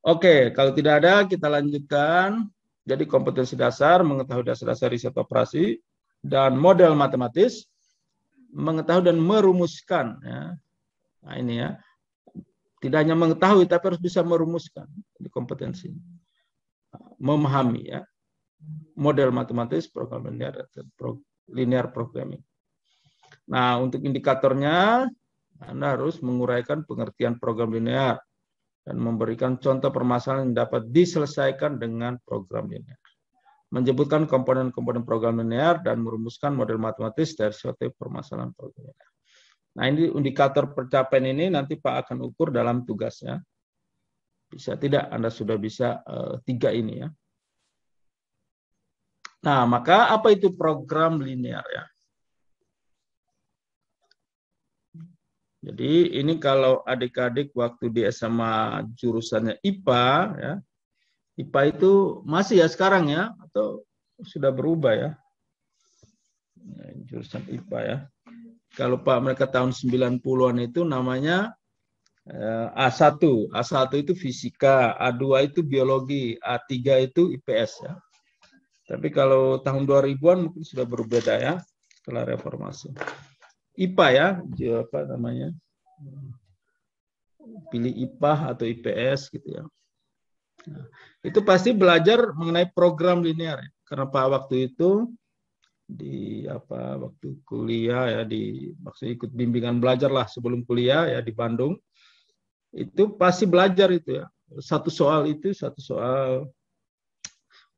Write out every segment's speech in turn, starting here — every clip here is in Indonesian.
Oke, kalau tidak ada kita lanjutkan. Jadi kompetensi dasar, mengetahui dasar-dasar riset operasi dan model matematis, mengetahui dan merumuskan. Ya. Nah ini ya, tidak hanya mengetahui tapi harus bisa merumuskan di kompetensi. Memahami ya, model matematis, program linear programming. Nah, untuk indikatornya, Anda harus menguraikan pengertian program linear dan memberikan contoh permasalahan yang dapat diselesaikan dengan program linear. Menyebutkan komponen-komponen program linear dan merumuskan model matematis dari suatu permasalahan program linear. Nah, ini indikator pencapaian ini nanti Pak akan ukur dalam tugasnya. Bisa tidak Anda sudah bisa 3 ini ya. Nah, maka apa itu program linear ya? Jadi ini kalau adik-adik waktu di SMA jurusannya IPA ya, IPA itu masih ya sekarang ya atau sudah berubah ya, jurusan IPA ya. Kalau Pak mereka tahun 90-an itu namanya A1. A1 itu fisika, A2 itu biologi, A3 itu IPS ya. Tapi kalau tahun 2000-an mungkin sudah berbeda ya setelah reformasi. IPA ya, apa namanya? Pilih IPA atau IPS gitu ya. Nah, itu pasti belajar mengenai program linear ya. Karena Pak waktu itu di waktu kuliah ya maksudnya ikut bimbingan belajar lah sebelum kuliah ya di Bandung. Itu pasti belajar itu ya. Satu soal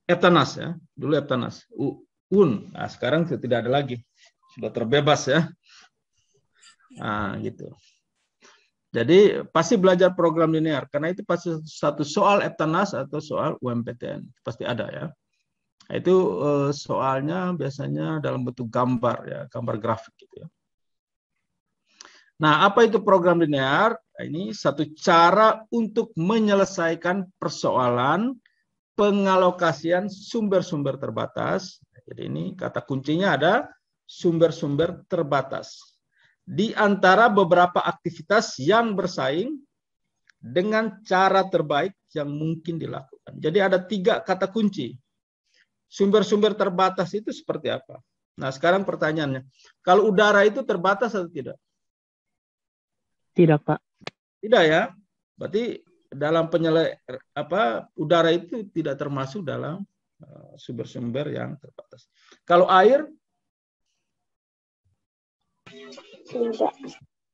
Eptanas ya. Dulu Eptanas. Nah, sekarang tidak ada lagi. Sudah terbebas ya. Nah, gitu. Jadi pasti belajar program linear karena itu pasti satu soal Eptanas atau soal UMPTN pasti ada ya. Itu soalnya biasanya dalam bentuk gambar ya, gambar grafik gitu ya. Nah, apa itu program linear? Ini satu cara untuk menyelesaikan persoalan pengalokasian sumber-sumber terbatas. Jadi ini kata kuncinya ada sumber-sumber terbatas di antara beberapa aktivitas yang bersaing dengan cara terbaik yang mungkin dilakukan. Jadi ada 3 kata kunci. Sumber-sumber terbatas itu seperti apa? Nah, sekarang pertanyaannya, kalau udara itu terbatas atau tidak? Tidak, Pak. Tidak ya. Berarti dalam udara itu tidak termasuk dalam sumber-sumber yang terbatas. Kalau air?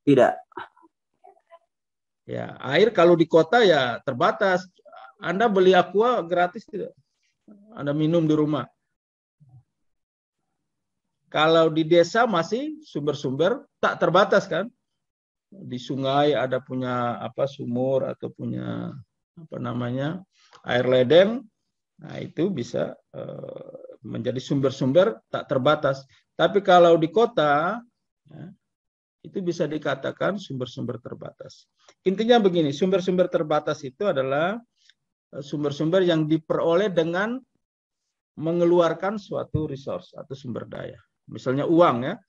Tidak. Ya, air kalau di kota ya terbatas. Anda beli aqua gratis tidak? Anda minum di rumah. Kalau di desa masih sumber-sumber tak terbatas kan? Di sungai ada punya sumur atau punya air ledeng. Nah, itu bisa menjadi sumber-sumber tak terbatas. Tapi kalau di kota ya, itu bisa dikatakan sumber-sumber terbatas. Intinya begini, sumber-sumber terbatas itu adalah sumber-sumber yang diperoleh dengan mengeluarkan suatu resource atau sumber daya. Misalnya uang ya.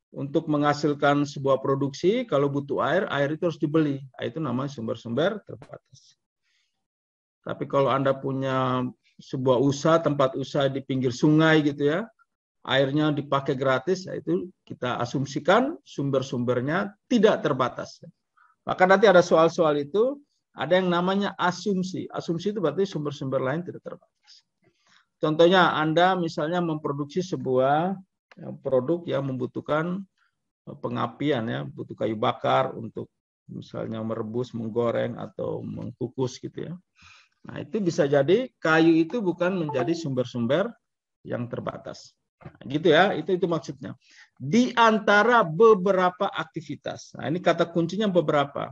Untuk menghasilkan sebuah produksi, kalau butuh air itu harus dibeli. Itu namanya sumber-sumber terbatas. Tapi kalau Anda punya sebuah usaha, tempat usaha di pinggir sungai gitu ya, airnya dipakai gratis, itu kita asumsikan sumber-sumbernya tidak terbatas. Maka nanti ada soal-soal itu, ada yang namanya asumsi. Asumsi itu berarti sumber-sumber lain tidak terbatas. Contohnya Anda misalnya memproduksi sebuah produk yang membutuhkan pengapian ya, butuh kayu bakar untuk misalnya merebus, menggoreng atau mengkukus gitu ya. Nah, itu bisa jadi kayu itu bukan menjadi sumber-sumber yang terbatas. Nah, gitu ya, itu maksudnya. Di antara beberapa aktivitas. Nah, ini kata kuncinya beberapa.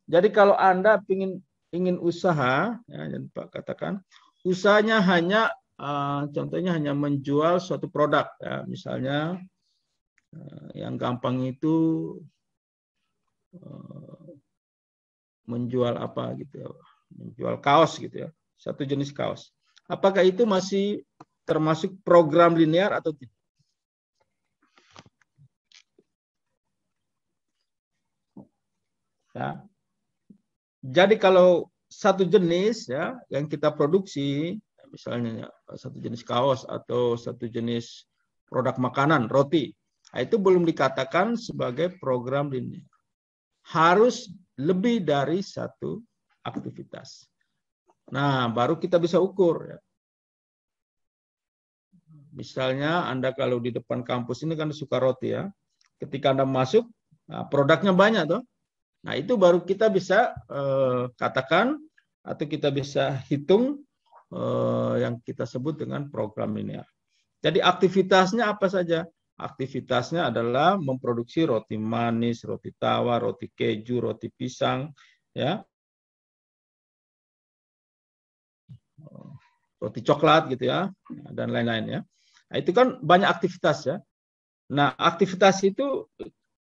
Jadi kalau Anda ingin usaha, ya, Pak katakan, usahanya hanya contohnya hanya menjual suatu produk, ya, misalnya yang gampang itu menjual apa gitu ya, menjual kaos gitu ya, satu jenis kaos. Apakah itu masih termasuk program linear atau tidak? Ya. Jadi kalau satu jenis ya yang kita produksi, misalnya satu jenis kaos atau satu jenis produk makanan, roti, itu belum dikatakan sebagai program linear. Harus lebih dari satu aktivitas. Nah, baru kita bisa ukur. Ya. Misalnya Anda kalau di depan kampus ini kan suka roti ya. Ketika Anda masuk, nah, produknya banyak tuh. Nah, itu baru kita bisa katakan atau kita bisa hitung yang kita sebut dengan program linear. Jadi aktivitasnya apa saja? Aktivitasnya adalah memproduksi roti manis, roti tawar, roti keju, roti pisang, ya, roti coklat gitu ya, dan lain-lain ya. Nah, itu kan banyak aktivitas ya. Nah, aktivitas itu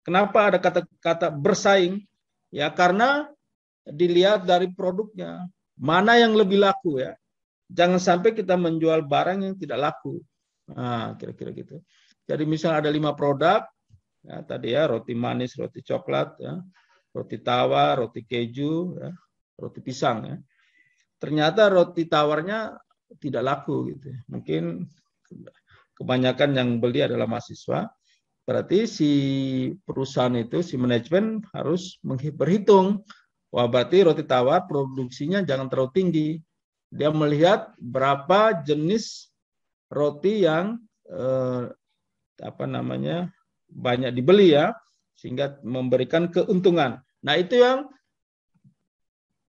kenapa ada kata-kata bersaing? Ya karena dilihat dari produknya, mana yang lebih laku ya. Jangan sampai kita menjual barang yang tidak laku. Nah, kira-kira gitu. Jadi misal ada 5 produk, ya, tadi ya roti manis, roti coklat, ya, roti tawar, roti keju, ya, roti pisang. Ya. Ternyata roti tawarnya tidak laku gitu. Mungkin kebanyakan yang beli adalah mahasiswa. Berarti si perusahaan itu, si manajemen harus berhitung. Wah, berarti roti tawar produksinya jangan terlalu tinggi. Dia melihat berapa jenis roti yang banyak dibeli ya, sehingga memberikan keuntungan. Nah, itu yang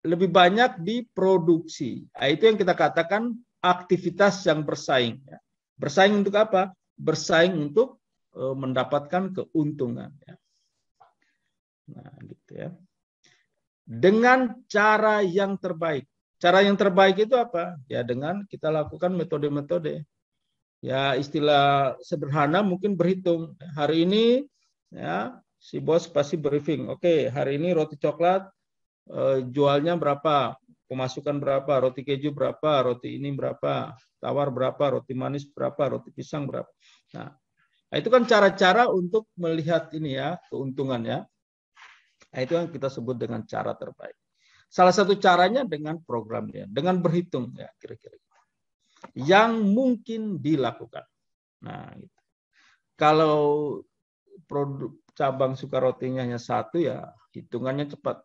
lebih banyak diproduksi. Nah, itu yang kita katakan aktivitas yang bersaing. Bersaing untuk apa? Bersaing untuk mendapatkan keuntungan. Nah, gitu ya. Dengan cara yang terbaik. Cara yang terbaik itu apa? Ya dengan kita lakukan metode-metode. Ya istilah sederhana mungkin berhitung. Hari ini ya si bos pasti briefing. Oke, hari ini roti coklat jualnya berapa? Pemasukan berapa? Roti keju berapa? Roti ini berapa? Tawar berapa? Roti manis berapa? Roti pisang berapa? Nah, itu kan cara-cara untuk melihat ini ya, keuntungannya. Nah, itu yang kita sebut dengan cara terbaik. Salah satu caranya dengan programnya, dengan berhitung ya kira-kira. Yang mungkin dilakukan. Nah, gitu. Kalau produk cabang Sukarotinya hanya satu ya hitungannya cepat.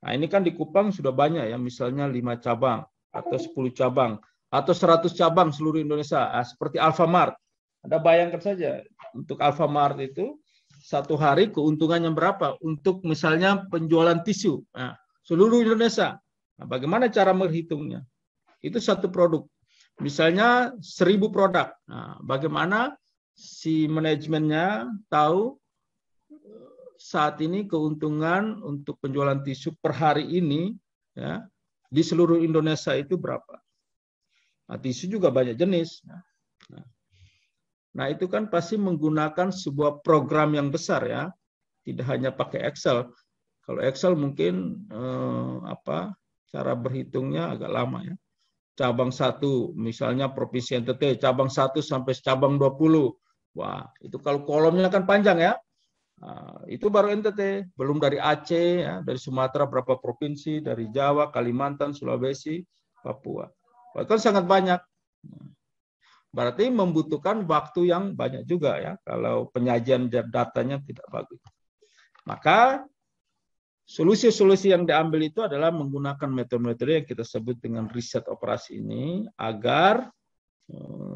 Nah, ini kan di Kupang sudah banyak ya, misalnya 5 cabang atau 10 cabang atau 100 cabang seluruh Indonesia, seperti Alfamart. Anda bayangkan saja untuk Alfamart itu satu hari keuntungannya berapa untuk misalnya penjualan tisu seluruh Indonesia. Nah, bagaimana cara menghitungnya? Itu satu produk. Misalnya 1000 produk. Nah, bagaimana si manajemennya tahu saat ini keuntungan untuk penjualan tisu per hari ini ya di seluruh Indonesia itu berapa? Nah, tisu juga banyak jenis. Nah, itu kan pasti menggunakan sebuah program yang besar ya. Tidak hanya pakai Excel. Kalau Excel mungkin cara berhitungnya agak lama ya. Cabang 1 misalnya Provinsi NTT, cabang 1 sampai cabang 20. Wah, itu kalau kolomnya kan panjang ya. Nah, itu baru NTT, belum dari Aceh ya, dari Sumatera berapa provinsi, dari Jawa, Kalimantan, Sulawesi, Papua. Wah, kan sangat banyak. Berarti membutuhkan waktu yang banyak juga ya kalau penyajian datanya tidak bagus. Maka solusi-solusi yang diambil itu adalah menggunakan metode-metode yang kita sebut dengan riset operasi ini agar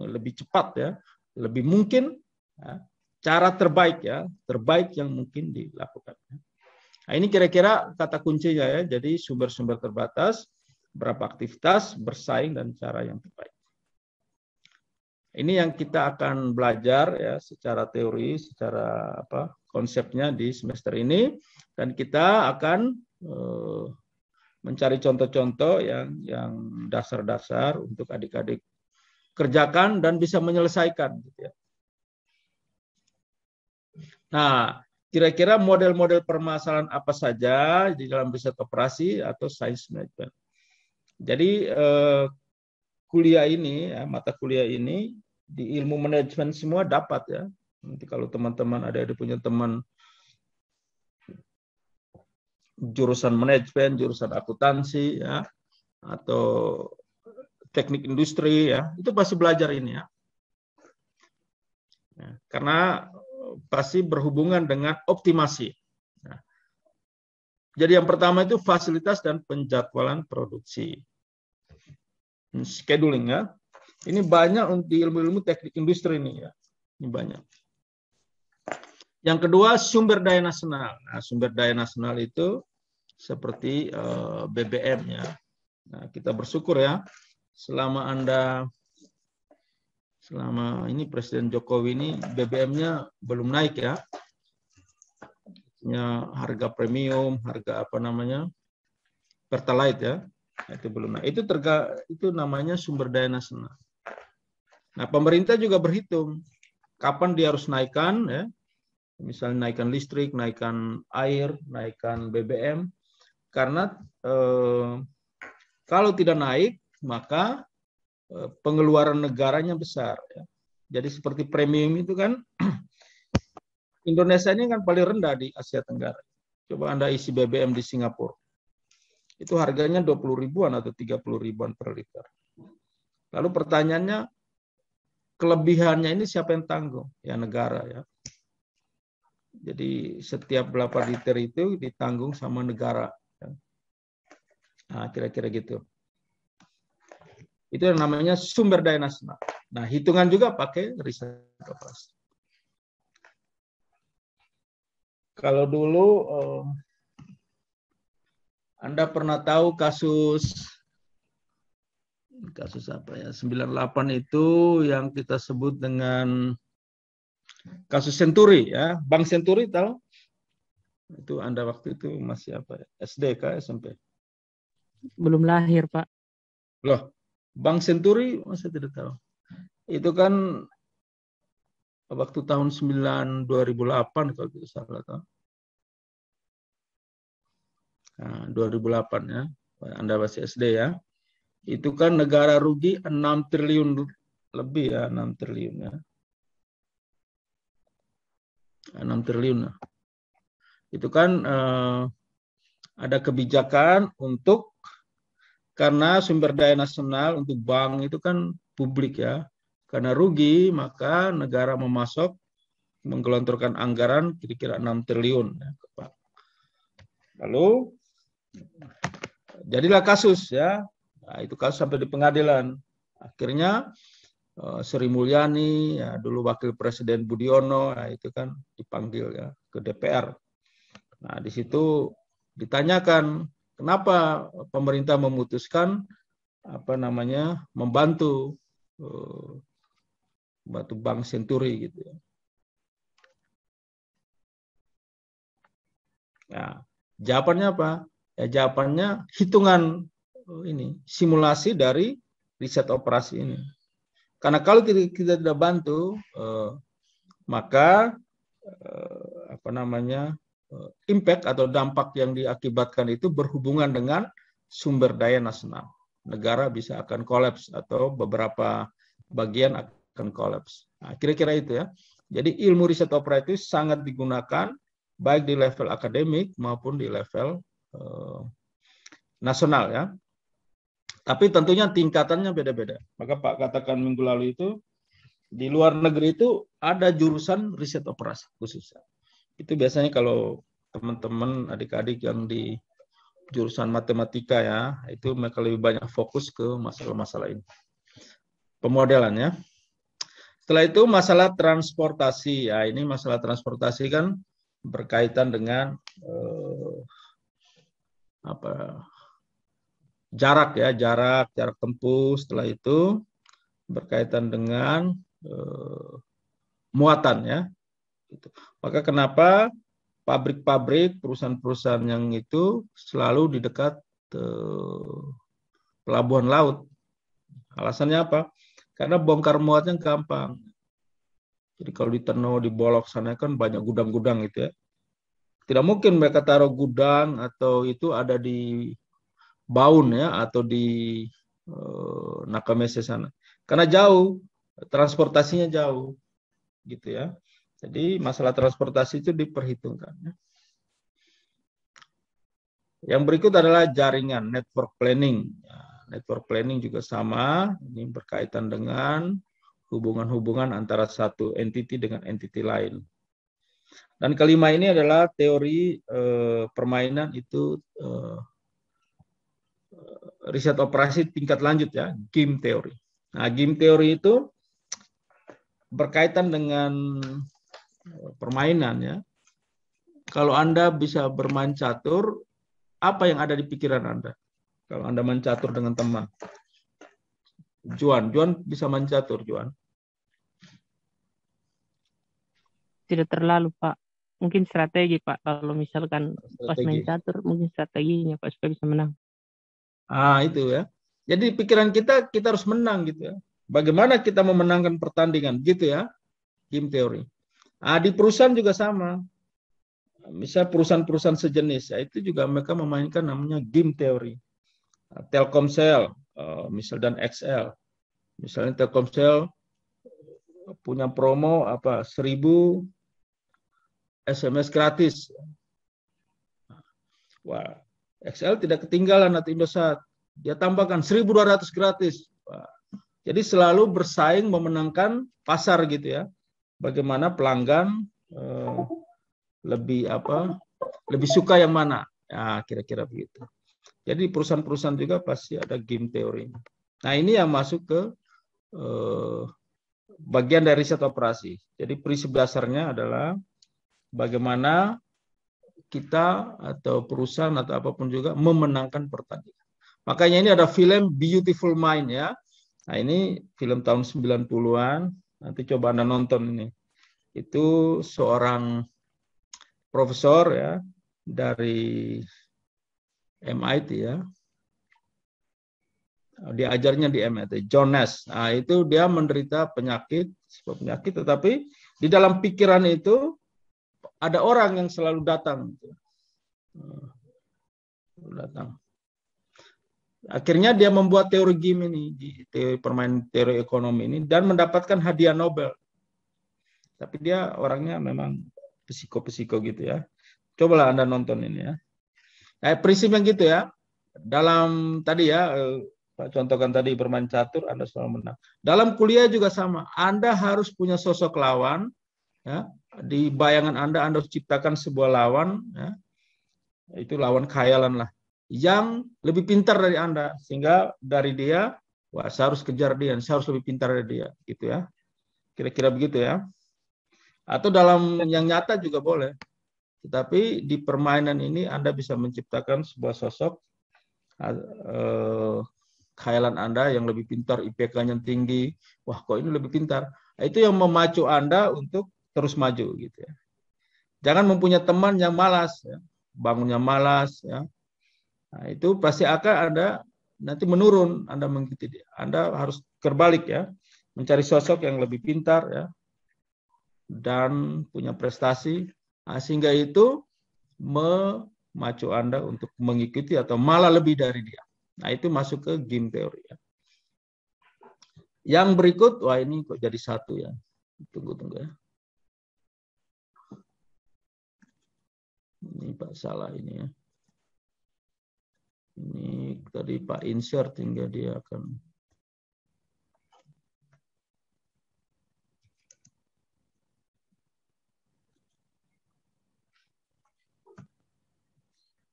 lebih cepat ya, lebih mungkin ya, cara terbaik ya, terbaik yang mungkin dilakukan. Nah, ini kira-kira kata kuncinya ya. Jadi sumber-sumber terbatas, berapa aktivitas, bersaing dan cara yang terbaik. Ini yang kita akan belajar ya secara teori, secara konsepnya di semester ini, dan kita akan mencari contoh-contoh yang dasar-dasar untuk adik-adik kerjakan dan bisa menyelesaikan. Gitu ya. Nah, kira-kira model-model permasalahan apa saja di dalam riset operasi atau science management. Jadi kuliah ini, ya, mata kuliah ini di ilmu manajemen semua dapat ya. Nanti kalau teman-teman ada punya teman jurusan manajemen, jurusan akuntansi ya, atau teknik industri ya, itu pasti belajar ini ya. Karena pasti berhubungan dengan optimasi. Nah, jadi yang pertama itu fasilitas dan penjadwalan produksi. Scheduling ya. Ini banyak di ilmu-ilmu teknik industri ini ya. Ini banyak. Yang kedua sumber daya nasional. Nah, sumber daya nasional itu seperti BBM ya. Nah, kita bersyukur ya selama ini Presiden Jokowi ini BBM-nya belum naik ya. Harga premium, harga Pertalite ya. Itu belum naik. Itu namanya sumber daya nasional. Nah, pemerintah juga berhitung kapan dia harus naikkan ya. Misalnya naikkan listrik, naikkan air, naikkan BBM. Karena kalau tidak naik, maka pengeluaran negaranya besar. Ya. Jadi seperti premium itu kan, Indonesia ini kan paling rendah di Asia Tenggara. Coba Anda isi BBM di Singapura. Itu harganya 20 ribuan atau 30 ribuan per liter. Lalu pertanyaannya, kelebihannya ini siapa yang tanggung? Ya negara ya. Jadi setiap berapa liter itu ditanggung sama negara. Ya. Nah, kira-kira gitu. Itu yang namanya sumber daya nasional. Nah, hitungan juga pakai riset operasi. Kalau dulu Anda pernah tahu kasus apa ya? 98 itu yang kita sebut dengan kasus Senturi ya. Bank Senturi tahu? Itu Anda waktu itu masih apa ya? SD kah SMP? Belum lahir, Pak. Loh, Bank Senturi masa tidak tahu? Itu kan waktu tahun 2008 kalau tidak salah tahu. Nah, 2008 ya. Anda masih SD ya. Itu kan negara rugi 6 triliun lebih ya, 6 triliun ya. 6 triliun. Itu kan ada kebijakan karena sumber daya nasional untuk bank itu kan publik ya. Karena rugi, maka negara memasok, menggelontorkan anggaran kira-kira 6 triliun. Ya, lalu, jadilah kasus ya. Nah, itu kasus sampai di pengadilan. Akhirnya, Sri Mulyani, ya, dulu Wakil Presiden Budiono, ya, itu kan dipanggil ya ke DPR. Nah, di situ ditanyakan, kenapa pemerintah memutuskan membantu Bank Senturi gitu ya. Nah, jawabannya apa? Ya, jawabannya hitungan simulasi dari riset operasi ini. Karena kalau kita tidak bantu, maka impact atau dampak yang diakibatkan itu berhubungan dengan sumber daya nasional. Negara bisa akan kolaps atau beberapa bagian akan kolaps. Nah, kira-kira itu ya. Jadi ilmu riset operatif sangat digunakan baik di level akademik maupun di level nasional ya. Tapi tentunya tingkatannya beda-beda. Maka Pak katakan minggu lalu itu di luar negeri itu ada jurusan riset operasi khususnya. Itu biasanya kalau teman-teman adik-adik yang di jurusan matematika ya, itu mereka lebih banyak fokus ke masalah-masalah ini. Pemodelan ya. Setelah itu masalah transportasi. Ya, ini masalah transportasi kan berkaitan dengan jarak tempuh. Setelah itu berkaitan dengan muatan ya. Maka kenapa pabrik-pabrik, perusahaan-perusahaan yang itu selalu di dekat pelabuhan laut. Alasannya apa? Karena bongkar muatnya gampang. Jadi kalau di Teno, di Bolok sana kan banyak gudang-gudang gitu ya. Tidak mungkin mereka taruh gudang atau itu ada di Baun ya atau di Nakamese sana. Karena jauh, transportasinya jauh. Gitu ya. Jadi masalah transportasi itu diperhitungkan. Yang berikut adalah jaringan, network planning. Network planning juga sama, ini berkaitan dengan hubungan-hubungan antara satu entity dengan entity lain. Dan kelima ini adalah teori permainan itu riset operasi tingkat lanjut ya, game theory. Nah, game theory itu berkaitan dengan permainan ya. Kalau Anda bisa bermain catur, apa yang ada di pikiran Anda? Kalau Anda main catur dengan teman. Juan bisa main catur, Juan? Tidak terlalu, Pak. Mungkin strategi, Pak. Kalau misalkan pas main catur, mungkin strateginya, Pak, supaya bisa menang. Itu ya. Jadi pikiran kita harus menang gitu ya. Bagaimana kita memenangkan pertandingan gitu ya. Game theory. Di perusahaan juga sama. Misal perusahaan-perusahaan sejenis, ya itu juga mereka memainkan namanya game theory. Telkomsel, misal dan XL. Misalnya Telkomsel punya promo 1000 SMS gratis. Wah, XL tidak ketinggalan atau Indosat. Dia tambahkan 1200 gratis. Wah. Jadi selalu bersaing memenangkan pasar gitu ya. Bagaimana pelanggan lebih suka yang mana? Ya, kira-kira begitu. Jadi perusahaan-perusahaan juga pasti ada game teori. Nah, ini yang masuk ke bagian dari riset operasi. Jadi prinsip dasarnya adalah bagaimana kita atau perusahaan atau apapun juga memenangkan pertandingan. Makanya ini ada film Beautiful Mind ya. Nah, ini film tahun 90-an. Nanti coba Anda nonton ini. Itu seorang profesor ya dari MIT ya. Diajarnya di MIT, John Nash. Nah, itu dia menderita penyakit, tetapi di dalam pikiran itu ada orang yang selalu datang. Akhirnya dia membuat teori game ini, teori permainan teori ekonomi ini, dan mendapatkan hadiah Nobel. Tapi dia orangnya memang psiko gitu ya. Cobalah Anda nonton ini ya. Prinsip yang gitu ya. Dalam tadi ya, Pak contohkan tadi bermain catur, Anda selalu menang. Dalam kuliah juga sama. Anda harus punya sosok lawan. Ya. Di bayangan Anda harus ciptakan sebuah lawan. Ya. Itu lawan khayalan lah. Yang lebih pintar dari Anda. Sehingga dari dia, wah saya harus kejar dia. Saya harus lebih pintar dari dia. Gitu ya. Kira-kira begitu ya. Atau dalam yang nyata juga boleh. Tetapi di permainan ini Anda bisa menciptakan sebuah sosok khayalan Anda yang lebih pintar, IPK-nya tinggi. Wah, kok ini lebih pintar. Nah, itu yang memacu Anda untuk terus maju gitu ya. Jangan mempunyai teman yang malas ya. Bangunnya malas ya. Nah, itu pasti akan Anda nanti menurun Anda mengikuti dia. Anda harus terbalik ya. Mencari sosok yang lebih pintar ya. Dan punya prestasi. Nah, sehingga itu memacu Anda untuk mengikuti atau malah lebih dari dia. Nah, itu masuk ke game teori ya. Yang berikut, wah ini kok jadi satu ya. Tunggu ya. Ini Pak salah ini ya. Ini tadi Pak insert hingga dia akan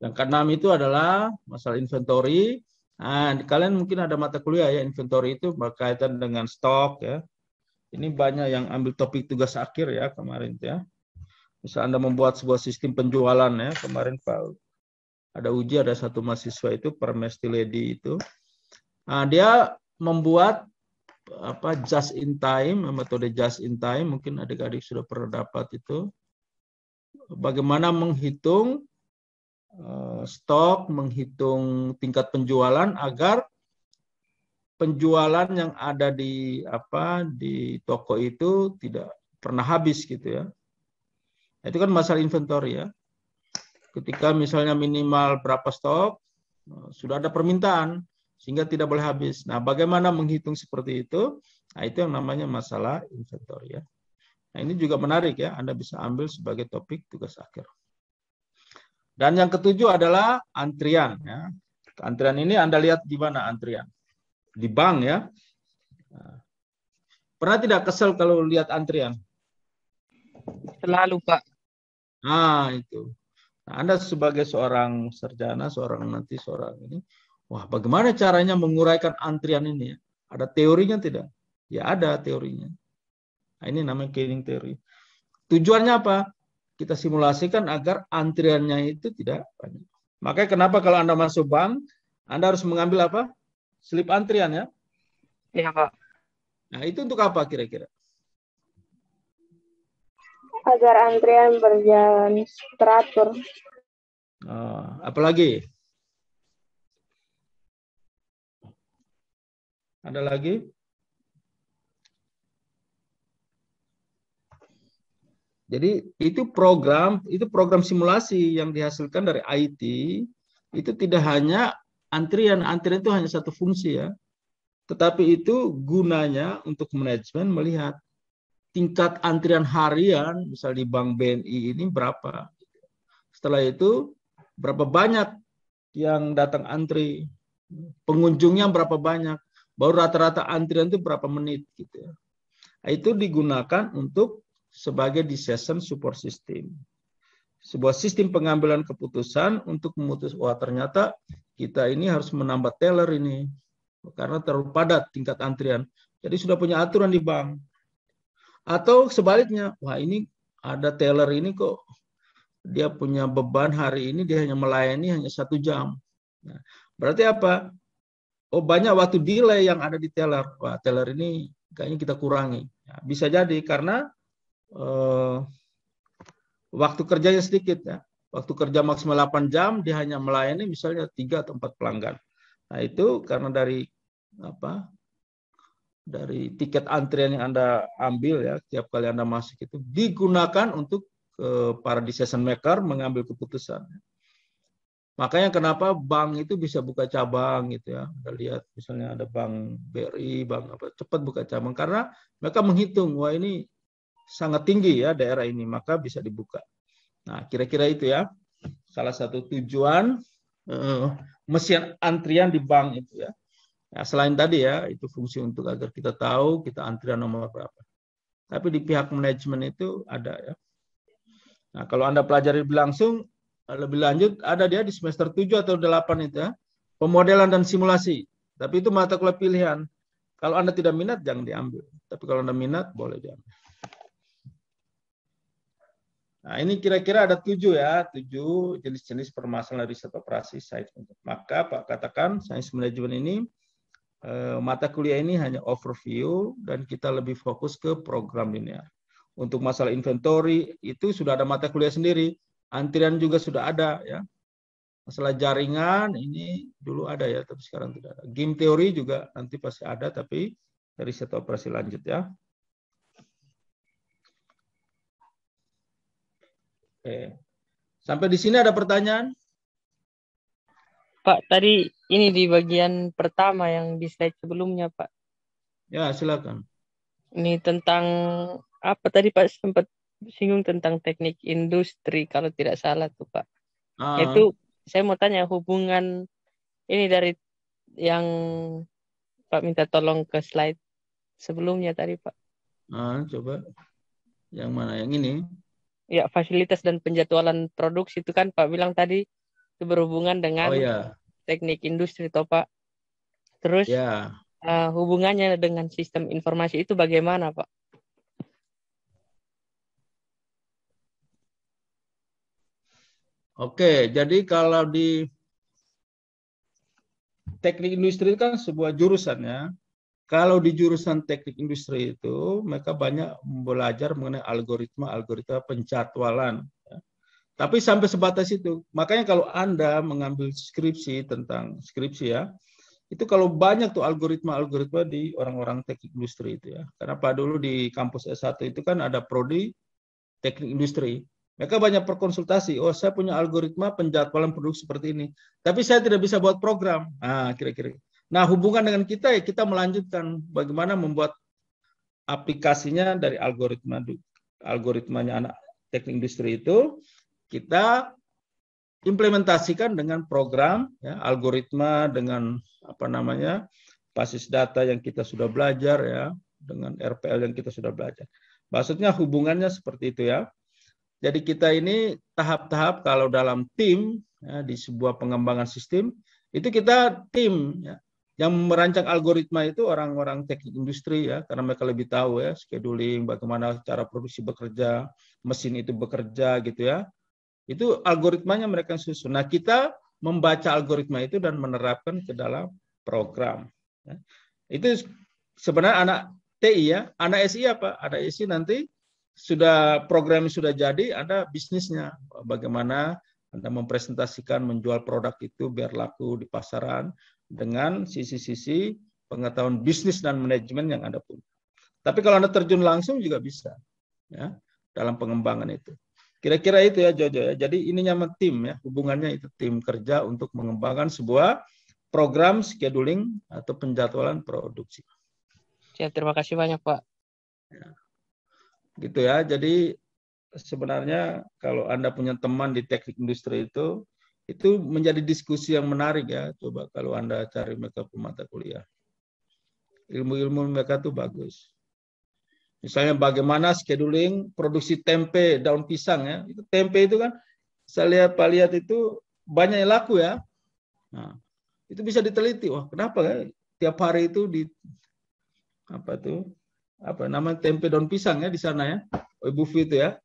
yang keenam itu adalah masalah inventory. Nah, kalian mungkin ada mata kuliah ya, inventory itu berkaitan dengan stok ya. Ini banyak yang ambil topik tugas akhir ya kemarin ya. Misal Anda membuat sebuah sistem penjualan ya, kemarin Pak ada uji, ada satu mahasiswa itu Permesti Lady itu. Nah, dia membuat just in time, metode just in time, mungkin adik-adik sudah pernah dapat itu. Bagaimana menghitung stok, menghitung tingkat penjualan agar penjualan yang ada di toko itu tidak pernah habis gitu ya. Itu kan masalah inventory ya. Ketika misalnya minimal berapa stok, sudah ada permintaan sehingga tidak boleh habis. Nah, bagaimana menghitung seperti itu? Nah, itu yang namanya masalah inventory ya. Nah, ini juga menarik ya, Anda bisa ambil sebagai topik tugas akhir. Dan yang ketujuh adalah antrian. Ya. Antrian ini Anda lihat di mana antrian? Di bank ya. Nah, pernah tidak kesel kalau lihat antrian? Selalu, Pak. Nah, itu. Nah, Anda sebagai seorang sarjana, seorang ini, wah, bagaimana caranya menguraikan antrian ini? Ada teorinya tidak? Ya ada teorinya. Nah, ini namanya cleaning teori. Tujuannya apa? Kita simulasikan agar antriannya itu tidak banyak. Makanya kenapa kalau Anda masuk bank, Anda harus mengambil apa? Slip antrian ya. Iya, Pak. Nah, itu untuk apa kira-kira? Agar antrian berjalan teratur. Apalagi? Ada lagi? Jadi itu program simulasi yang dihasilkan dari IT, itu tidak hanya antrian itu hanya satu fungsi ya. Tetapi itu gunanya untuk manajemen melihat tingkat antrian harian, misal di Bank BNI ini berapa. Setelah itu, berapa banyak yang datang antri, pengunjungnya berapa banyak, baru rata-rata antrian itu berapa menit. Gitu. Nah, itu digunakan untuk sebagai decision support system. Sebuah sistem pengambilan keputusan untuk memutus, wah ternyata kita ini harus menambah teller ini, karena terlalu padat tingkat antrian. Jadi sudah punya aturan di bank. Atau sebaliknya, wah ini ada teller ini kok dia punya beban hari ini dia hanya melayani hanya 1 jam. Nah, berarti apa? Oh banyak waktu delay yang ada di teller. Wah teller ini kayaknya kita kurangi. Ya, bisa jadi karena waktu kerjanya sedikit ya. Waktu kerja maksimal 8 jam dia hanya melayani misalnya 3 atau 4 pelanggan. Nah, itu karena dari tiket antrian yang Anda ambil ya, tiap kali Anda masuk itu digunakan untuk para decision maker mengambil keputusan. Makanya kenapa bank itu bisa buka cabang gitu ya. Anda lihat misalnya ada bank BRI, bank apa, cepat buka cabang karena mereka menghitung wah ini sangat tinggi ya daerah ini, maka bisa dibuka. Nah, kira-kira itu ya salah satu tujuan mesin antrian di bank itu ya. Nah, selain tadi ya, itu fungsi untuk agar kita tahu kita antrian nomor berapa. Tapi di pihak manajemen itu ada ya. Nah, kalau Anda pelajari langsung, lebih lanjut, ada dia di semester 7 atau 8 itu ya. Pemodelan dan simulasi. Tapi itu mata kuliah pilihan. Kalau Anda tidak minat, jangan diambil. Tapi kalau Anda minat, boleh diambil. Nah, ini kira-kira ada 7 ya, 7 jenis-jenis permasalahan riset operasi sains. Maka Pak katakan, sains manajemen ini, mata kuliah ini hanya overview dan kita lebih fokus ke program linear. Untuk masalah inventory, itu sudah ada mata kuliah sendiri. Antrian juga sudah ada ya. Masalah jaringan, ini dulu ada ya, tapi sekarang tidak ada. Game teori juga nanti pasti ada, tapi riset operasi lanjut ya. Oke. Sampai di sini ada pertanyaan? Pak, tadi ini di bagian pertama yang di slide sebelumnya, Pak. Ya, silakan. Ini tentang apa tadi Pak sempat singgung tentang teknik industri kalau tidak salah tuh Pak. Itu saya mau tanya hubungan ini dari yang Pak minta tolong ke slide sebelumnya tadi Pak. Coba. Yang mana? Yang ini? Ya, fasilitas dan penjadwalan produksi itu kan Pak bilang tadi itu berhubungan dengan teknik industri toh Pak. Terus hubungannya dengan sistem informasi itu bagaimana Pak? Oke, jadi kalau di teknik industri itu kan sebuah jurusan ya. Kalau di jurusan teknik industri itu, mereka banyak belajar mengenai algoritma penjadwalan. Ya. Tapi sampai sebatas itu. Makanya kalau Anda mengambil skripsi tentang skripsi ya, itu kalau banyak tuh algoritma di orang-orang teknik industri itu ya. Karena Pak dulu di kampus S1 itu kan ada prodi teknik industri. Mereka banyak berkonsultasi. Oh, saya punya algoritma penjadwalan produk seperti ini. Tapi saya tidak bisa buat program. Kira-kira. Nah, hubungan dengan kita ya kita melanjutkan bagaimana membuat aplikasinya dari algoritmanya anak teknik industri itu kita implementasikan dengan program, ya, algoritma, dengan basis data yang kita sudah belajar, ya, dengan RPL yang kita sudah belajar. Maksudnya hubungannya seperti itu, ya. Jadi kita ini tahap-tahap kalau dalam tim, ya, di sebuah pengembangan sistem itu kita tim, ya. Yang merancang algoritma itu orang-orang teknik industri, ya, karena mereka lebih tahu, ya, scheduling, bagaimana cara produksi bekerja, mesin itu bekerja, gitu, ya. Itu algoritmanya mereka susun. Nah, kita membaca algoritma itu dan menerapkan ke dalam program. Ya. Itu sebenarnya anak TI, ya. Anak SI apa? Anak SI nanti sudah program sudah jadi, ada bisnisnya. Bagaimana Anda mempresentasikan, menjual produk itu biar laku di pasaran dengan sisi-sisi pengetahuan bisnis dan manajemen yang Anda punya. Tapi kalau Anda terjun langsung juga bisa, ya, dalam pengembangan itu. Kira-kira itu, ya, Jojo, ya. Jadi ininya tim, ya, hubungannya itu tim kerja untuk mengembangkan sebuah program scheduling atau penjadwalan produksi. Siap, terima kasih banyak, Pak. Ya. Gitu, ya. Jadi sebenarnya kalau Anda punya teman di teknik industri itu menjadi diskusi yang menarik, ya. Coba kalau Anda cari mereka ke mata kuliah. Ilmu-ilmu mereka tuh bagus. Misalnya bagaimana scheduling produksi tempe daun pisang, ya. Itu tempe itu kan saya lihat itu banyak yang laku, ya. Nah, itu bisa diteliti. Wah, kenapa, ya? Tiap hari itu di namanya tempe daun pisang, ya, di sana, ya. Ibu Fi itu, ya.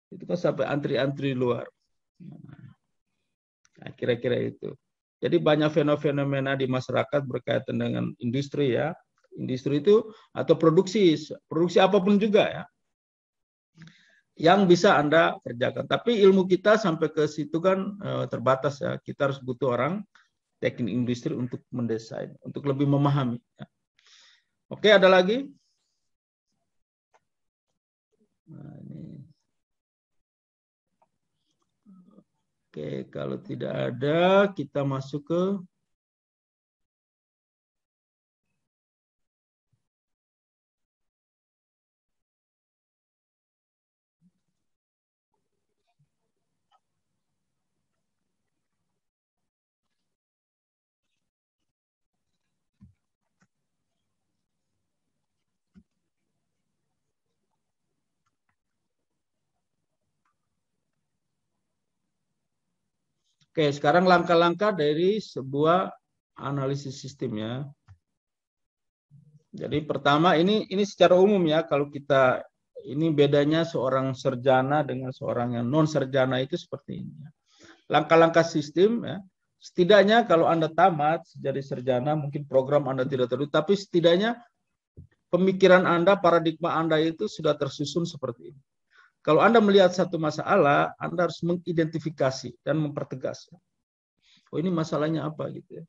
Itu kan sampai antri-antri luar. Nah, kira-kira itu. Jadi banyak fenomena di masyarakat berkaitan dengan industri, ya. Industri itu atau produksi apapun juga, ya, yang bisa Anda kerjakan. Tapi ilmu kita sampai ke situ kan terbatas, ya. Kita harus butuh orang teknik industri untuk mendesain, untuk lebih memahami, ya. Oke, ada lagi? Nah, ini. Oke, kalau tidak ada, kita masuk ke Oke, sekarang langkah-langkah dari sebuah analisis sistem, ya. Jadi pertama ini secara umum, ya, kalau kita ini bedanya seorang sarjana dengan seorang yang non sarjana itu seperti ini. Langkah-langkah sistem, ya. Setidaknya kalau Anda tamat jadi sarjana, mungkin program Anda tidak terlalu, tapi setidaknya pemikiran Anda, paradigma Anda itu sudah tersusun seperti ini. Kalau Anda melihat satu masalah, Anda harus mengidentifikasi dan mempertegas. Oh, ini masalahnya apa, gitu, ya.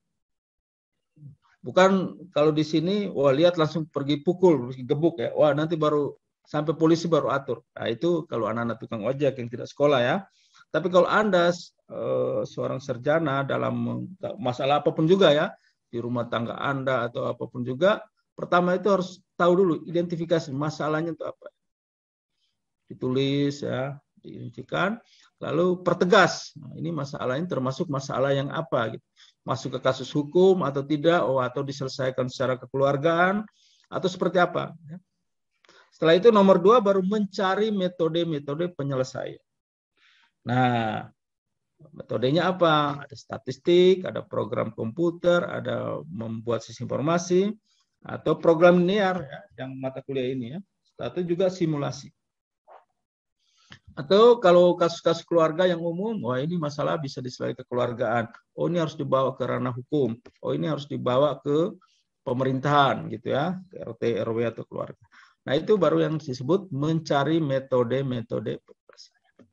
Bukan kalau di sini, wah, lihat langsung pergi pukul, pergi gebuk, ya. Wah, nanti baru sampai polisi baru atur. Nah, itu kalau anak-anak tukang ojek yang tidak sekolah, ya. Tapi kalau Anda seorang sarjana dalam masalah apapun juga, ya, di rumah tangga Anda atau apapun juga, pertama itu harus tahu dulu identifikasi masalahnya itu apa. Ditulis, ya, diintikan, lalu pertegas. Nah, ini masalahnya termasuk masalah yang apa, gitu. Masuk ke kasus hukum atau tidak, atau diselesaikan secara kekeluargaan atau seperti apa, ya. Setelah itu nomor 2 baru mencari metode-metode penyelesaian. Nah, metodenya apa? Ada statistik, ada program komputer, ada membuat sistem informasi, atau program linear, ya, yang mata kuliah ini, ya. Atau juga simulasi. Atau kalau kasus-kasus keluarga yang umum, wah, ini masalah bisa diselesaikan kekeluargaan. Oh, ini harus dibawa ke ranah hukum. Oh, ini harus dibawa ke pemerintahan, gitu, ya, ke RT, RW atau keluarga. Nah, itu baru yang disebut mencari metode-metode penyelesaian.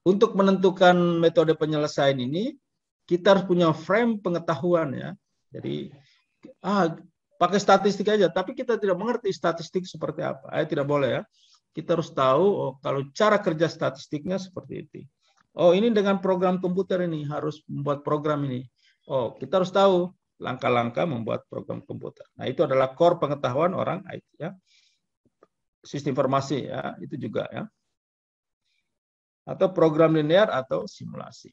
Untuk menentukan metode penyelesaian ini, kita harus punya frame pengetahuan, ya. Jadi, pakai statistik aja, tapi kita tidak mengerti statistik seperti apa. Tidak boleh, ya. Kita harus tahu, kalau cara kerja statistiknya seperti itu. Oh, ini dengan program komputer ini harus membuat program ini. Oh, kita harus tahu langkah-langkah membuat program komputer. Nah, itu adalah core pengetahuan orang IT, ya. Sistem informasi, ya, itu juga, ya. atau program linear atau simulasi.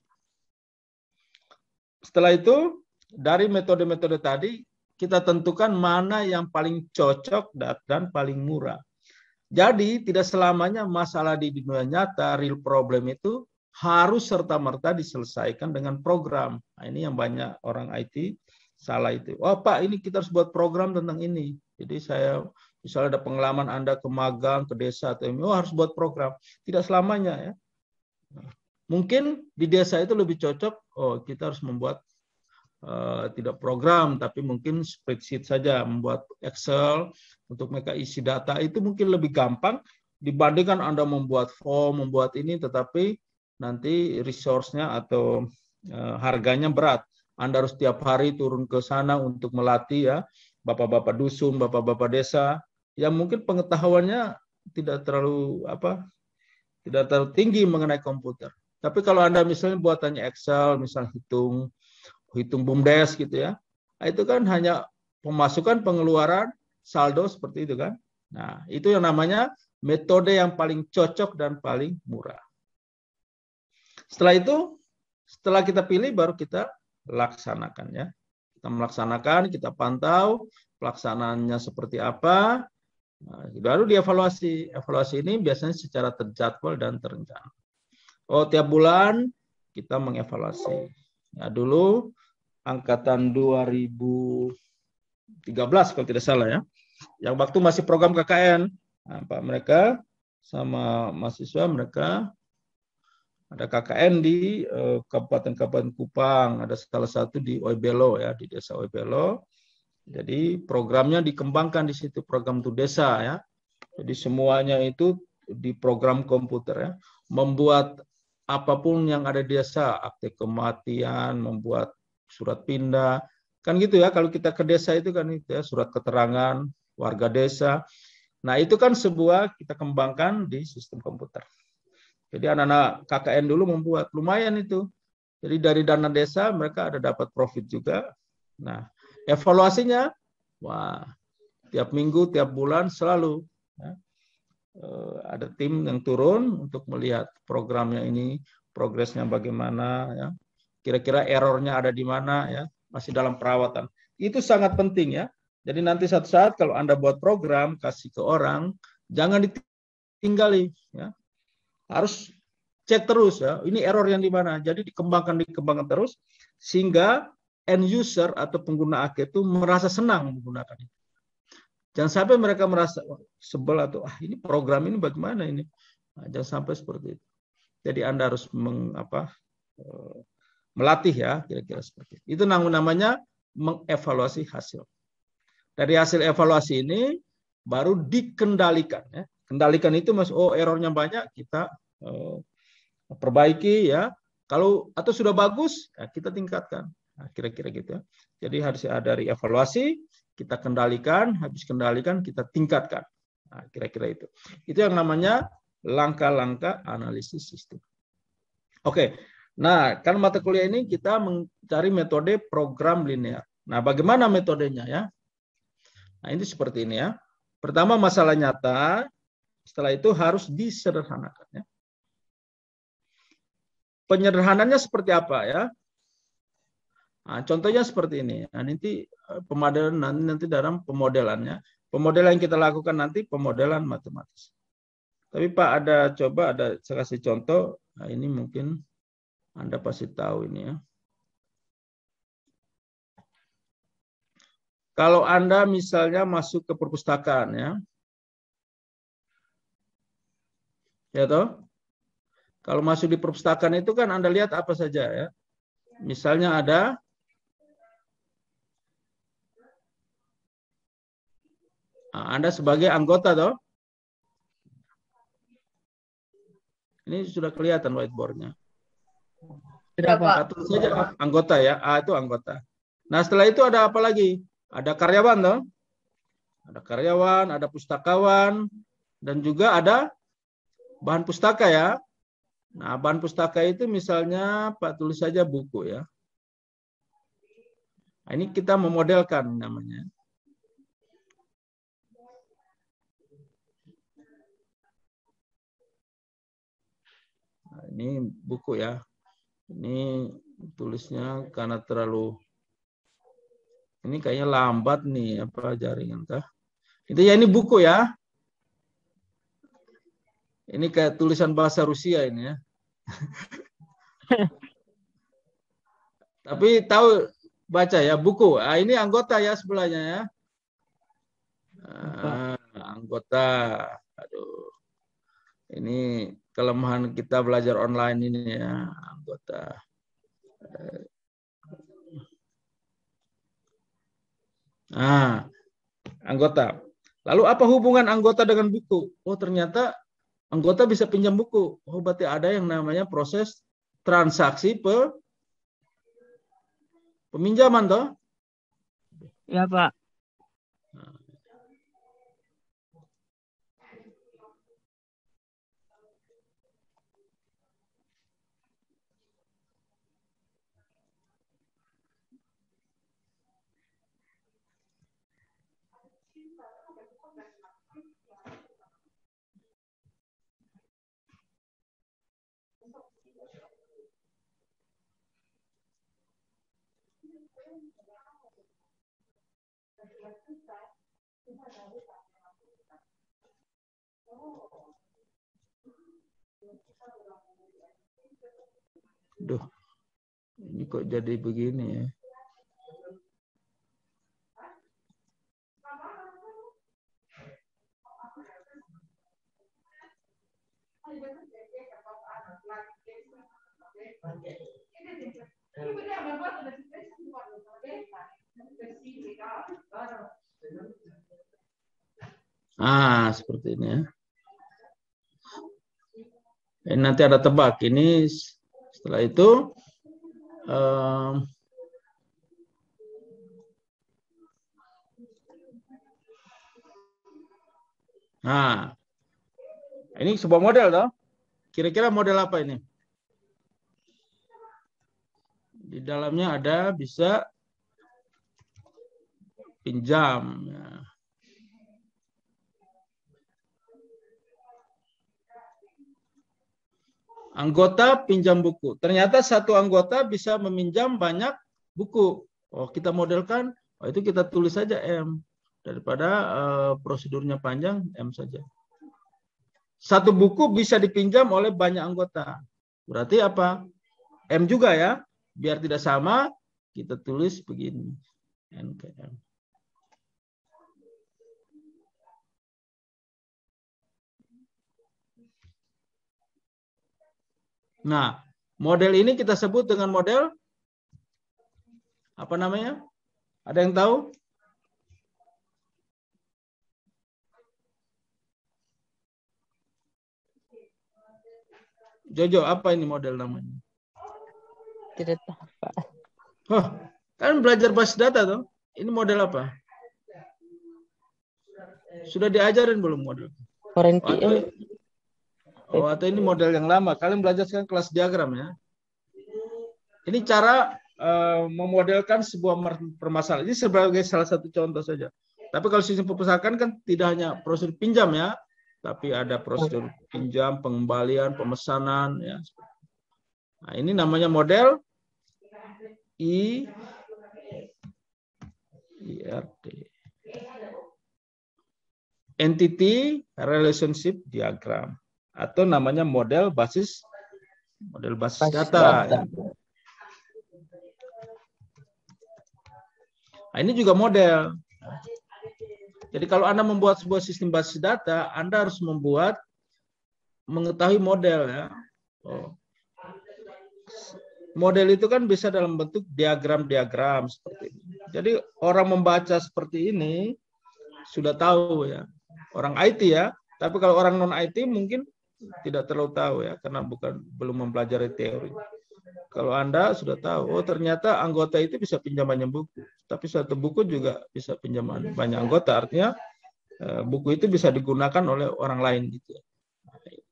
Setelah itu, dari metode-metode tadi, kita tentukan mana yang paling cocok dan paling murah. Jadi, tidak selamanya masalah di dunia nyata, real problem itu harus serta-merta diselesaikan dengan program. Nah, ini yang banyak orang IT salah itu. Oh Pak, ini kita harus buat program tentang ini. Jadi saya, misalnya ada pengalaman Anda ke magang, ke desa, atau ini, harus buat program. Tidak selamanya ya. Mungkin di desa itu lebih cocok, kita harus membuat tidak program, tapi mungkin spreadsheet saja, membuat Excel untuk mereka isi data, itu mungkin lebih gampang dibandingkan Anda membuat form, membuat ini, tetapi nanti resource-nya atau harganya berat. Anda harus tiap hari turun ke sana untuk melatih ya, bapak-bapak dusun, bapak-bapak desa, yang mungkin pengetahuannya tidak terlalu tinggi mengenai komputer. Tapi kalau Anda misalnya buatannya Excel, misalnya hitung BUMDes gitu ya, itu kan hanya pemasukan, pengeluaran, saldo seperti itu kan. Nah, itu yang namanya metode yang paling cocok dan paling murah. Setelah itu, setelah kita pilih baru kita laksanakan ya. Kita melaksanakan, kita pantau pelaksanaannya seperti apa. Nah, baru dievaluasi. Evaluasi ini biasanya secara terjadwal dan terencana. Tiap bulan kita mengevaluasi. Ya, dulu angkatan 2013 kalau tidak salah ya. Yang waktu masih program KKN, nah, Pak mereka sama mahasiswa mereka ada KKN di Kabupaten Kupang, ada salah satu di Oebelo ya, di desa Oebelo. Jadi programnya dikembangkan di situ, program Tu Desa ya. Jadi semuanya itu di program komputer ya. Membuat apapun yang ada di desa, akte kematian, membuat surat pindah, kan gitu ya. Kalau kita ke desa itu kan itu ya, surat keterangan warga desa. Nah itu kan sebuah kita kembangkan di sistem komputer. Jadi anak-anak KKN dulu membuat lumayan itu. Jadi dari dana desa mereka ada dapat profit juga. Nah evaluasinya, wah tiap minggu, tiap bulan selalu ya, ada tim yang turun untuk melihat programnya ini, progresnya bagaimana, ya. Kira-kira errornya ada di mana, ya, masih dalam perawatan. Itu sangat penting ya. Jadi nanti suatu saat kalau Anda buat program, kasih ke orang, jangan ditinggali, ya. Harus cek terus ya. Ini error yang di mana. Jadi dikembangkan terus sehingga end user atau pengguna akhir itu merasa senang menggunakan itu. Jangan sampai mereka merasa sebel atau ini program ini bagaimana ini. Nah, jangan sampai seperti itu. Jadi Anda harus melatih ya, kira-kira seperti itu. Itu namanya mengevaluasi hasil. Dari hasil evaluasi ini baru dikendalikan ya. Kendalikan itu errornya banyak, kita perbaiki ya. Kalau atau sudah bagus, ya kita tingkatkan. Nah, kira-kira gitu ya. Jadi harus ada dari evaluasi, kita kendalikan, habis kendalikan, kita tingkatkan. Nah, kira-kira itu. Itu yang namanya langkah-langkah analisis sistem. Oke, nah kan mata kuliah ini kita mencari metode program linear. Nah, bagaimana metodenya ya? Nah, ini seperti ini ya. Pertama masalah nyata, setelah itu harus disederhanakan ya. Penyederhanannya seperti apa ya? Nah, contohnya seperti ini. Nah, nanti pemodelan nanti dalam pemodelannya. Pemodelan yang kita lakukan nanti pemodelan matematis. Tapi Pak saya kasih contoh. Nah, ini mungkin Anda pasti tahu ini ya. Kalau Anda misalnya masuk ke perpustakaan ya. Ya toh? Kalau masuk di perpustakaan itu kan Anda lihat apa saja ya. Misalnya ada Anda sebagai anggota toh. Ini sudah kelihatan whiteboard-nya. Sudah, Pak. Satu saja anggota ya. A itu anggota. Nah, setelah itu ada apa lagi? Ada karyawan toh. Ada karyawan, ada pustakawan, dan juga ada bahan pustaka ya. Nah, bahan pustaka itu misalnya Pak tulis saja buku ya. Nah, ini kita memodelkan namanya. Nah, ini buku ya. Ini tulisnya karena terlalu, ini kayaknya lambat nih apa jaringan kah? Itu ya, ini buku ya. Ini kayak tulisan bahasa Rusia ini ya. Tapi tahu baca ya buku. Ah, ini anggota ya sebelahnya ya. Anggota. Aduh. Ini kelemahan kita belajar online ini ya, anggota. Anggota. Lalu apa hubungan anggota dengan buku? Oh, ternyata anggota bisa pinjam buku. Oh, berarti ada yang namanya proses transaksi peminjaman toh? Ya, Pak. Duh, ini kok jadi begini ya? Seperti ini ya. Ini nanti ada tebak. Ini setelah itu ini sebuah model toh. Kira-kira model apa ini? Di dalamnya ada bisa pinjam. Ya. Anggota pinjam buku. Ternyata satu anggota bisa meminjam banyak buku. Oh, kita modelkan, itu kita tulis saja M. Daripada prosedurnya panjang, M saja. Satu buku bisa dipinjam oleh banyak anggota. Berarti apa? M juga ya. Biar tidak sama, kita tulis begini. N ke M. Nah, model ini kita sebut dengan model apa namanya? Ada yang tahu? Jojo, apa ini model namanya? Tidak tahu, Pak. Oh, kan belajar basis data tuh. Ini model apa? Sudah diajarin belum model? Atau ini model yang lama. Kalian belajar sekarang kelas diagram ya. Ini cara memodelkan sebuah permasalahan. Ini sebagai salah satu contoh saja. Tapi kalau sistem perpustakaan kan tidak hanya prosedur pinjam ya, tapi ada prosedur pinjam, pengembalian, pemesanan ya. Nah, ini namanya model IRD. Entity Relationship Diagram. Atau namanya model basis data. Ya. Nah, ini juga model. Jadi kalau Anda membuat sebuah sistem basis data, Anda harus mengetahui model ya. Model itu kan bisa dalam bentuk diagram-diagram seperti ini. Jadi orang membaca seperti ini sudah tahu ya. Orang IT ya. Tapi kalau orang non IT mungkin tidak terlalu tahu ya, karena belum mempelajari teori. Kalau Anda sudah tahu, oh ternyata anggota itu bisa pinjam banyak buku, tapi satu buku juga bisa pinjaman banyak anggota. Artinya buku itu bisa digunakan oleh orang lain gitu.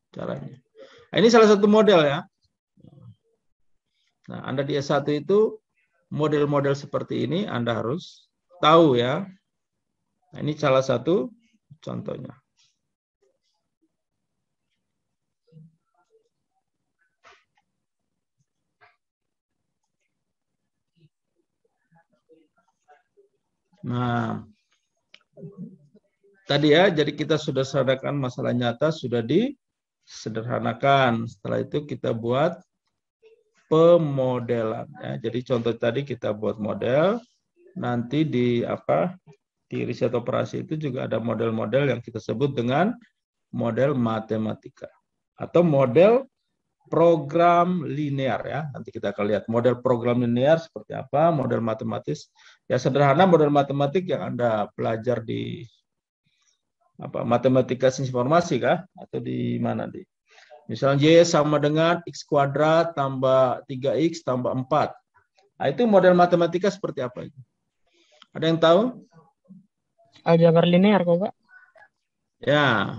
Caranya. Nah, ini salah satu model ya. Nah, Anda di S1 itu model-model seperti ini Anda harus tahu ya. Nah, ini salah satu contohnya. Nah, tadi ya, jadi kita sudah sederhanakan masalah nyata, sudah disederhanakan. Setelah itu kita buat pemodelan. Ya. Jadi contoh tadi kita buat model, nanti di riset operasi itu juga ada model-model yang kita sebut dengan model matematika atau model program linear ya. Nanti kita akan lihat model program linear seperti apa, model matematis. Ya sederhana model matematik yang Anda belajar di matematika sains informasi kah? Atau di mana di? Misalnya Y sama dengan X kuadrat tambah 3X tambah 4. Nah, itu model matematika seperti apa itu? Ada yang tahu? Aljabar linear kok, Pak? Ya.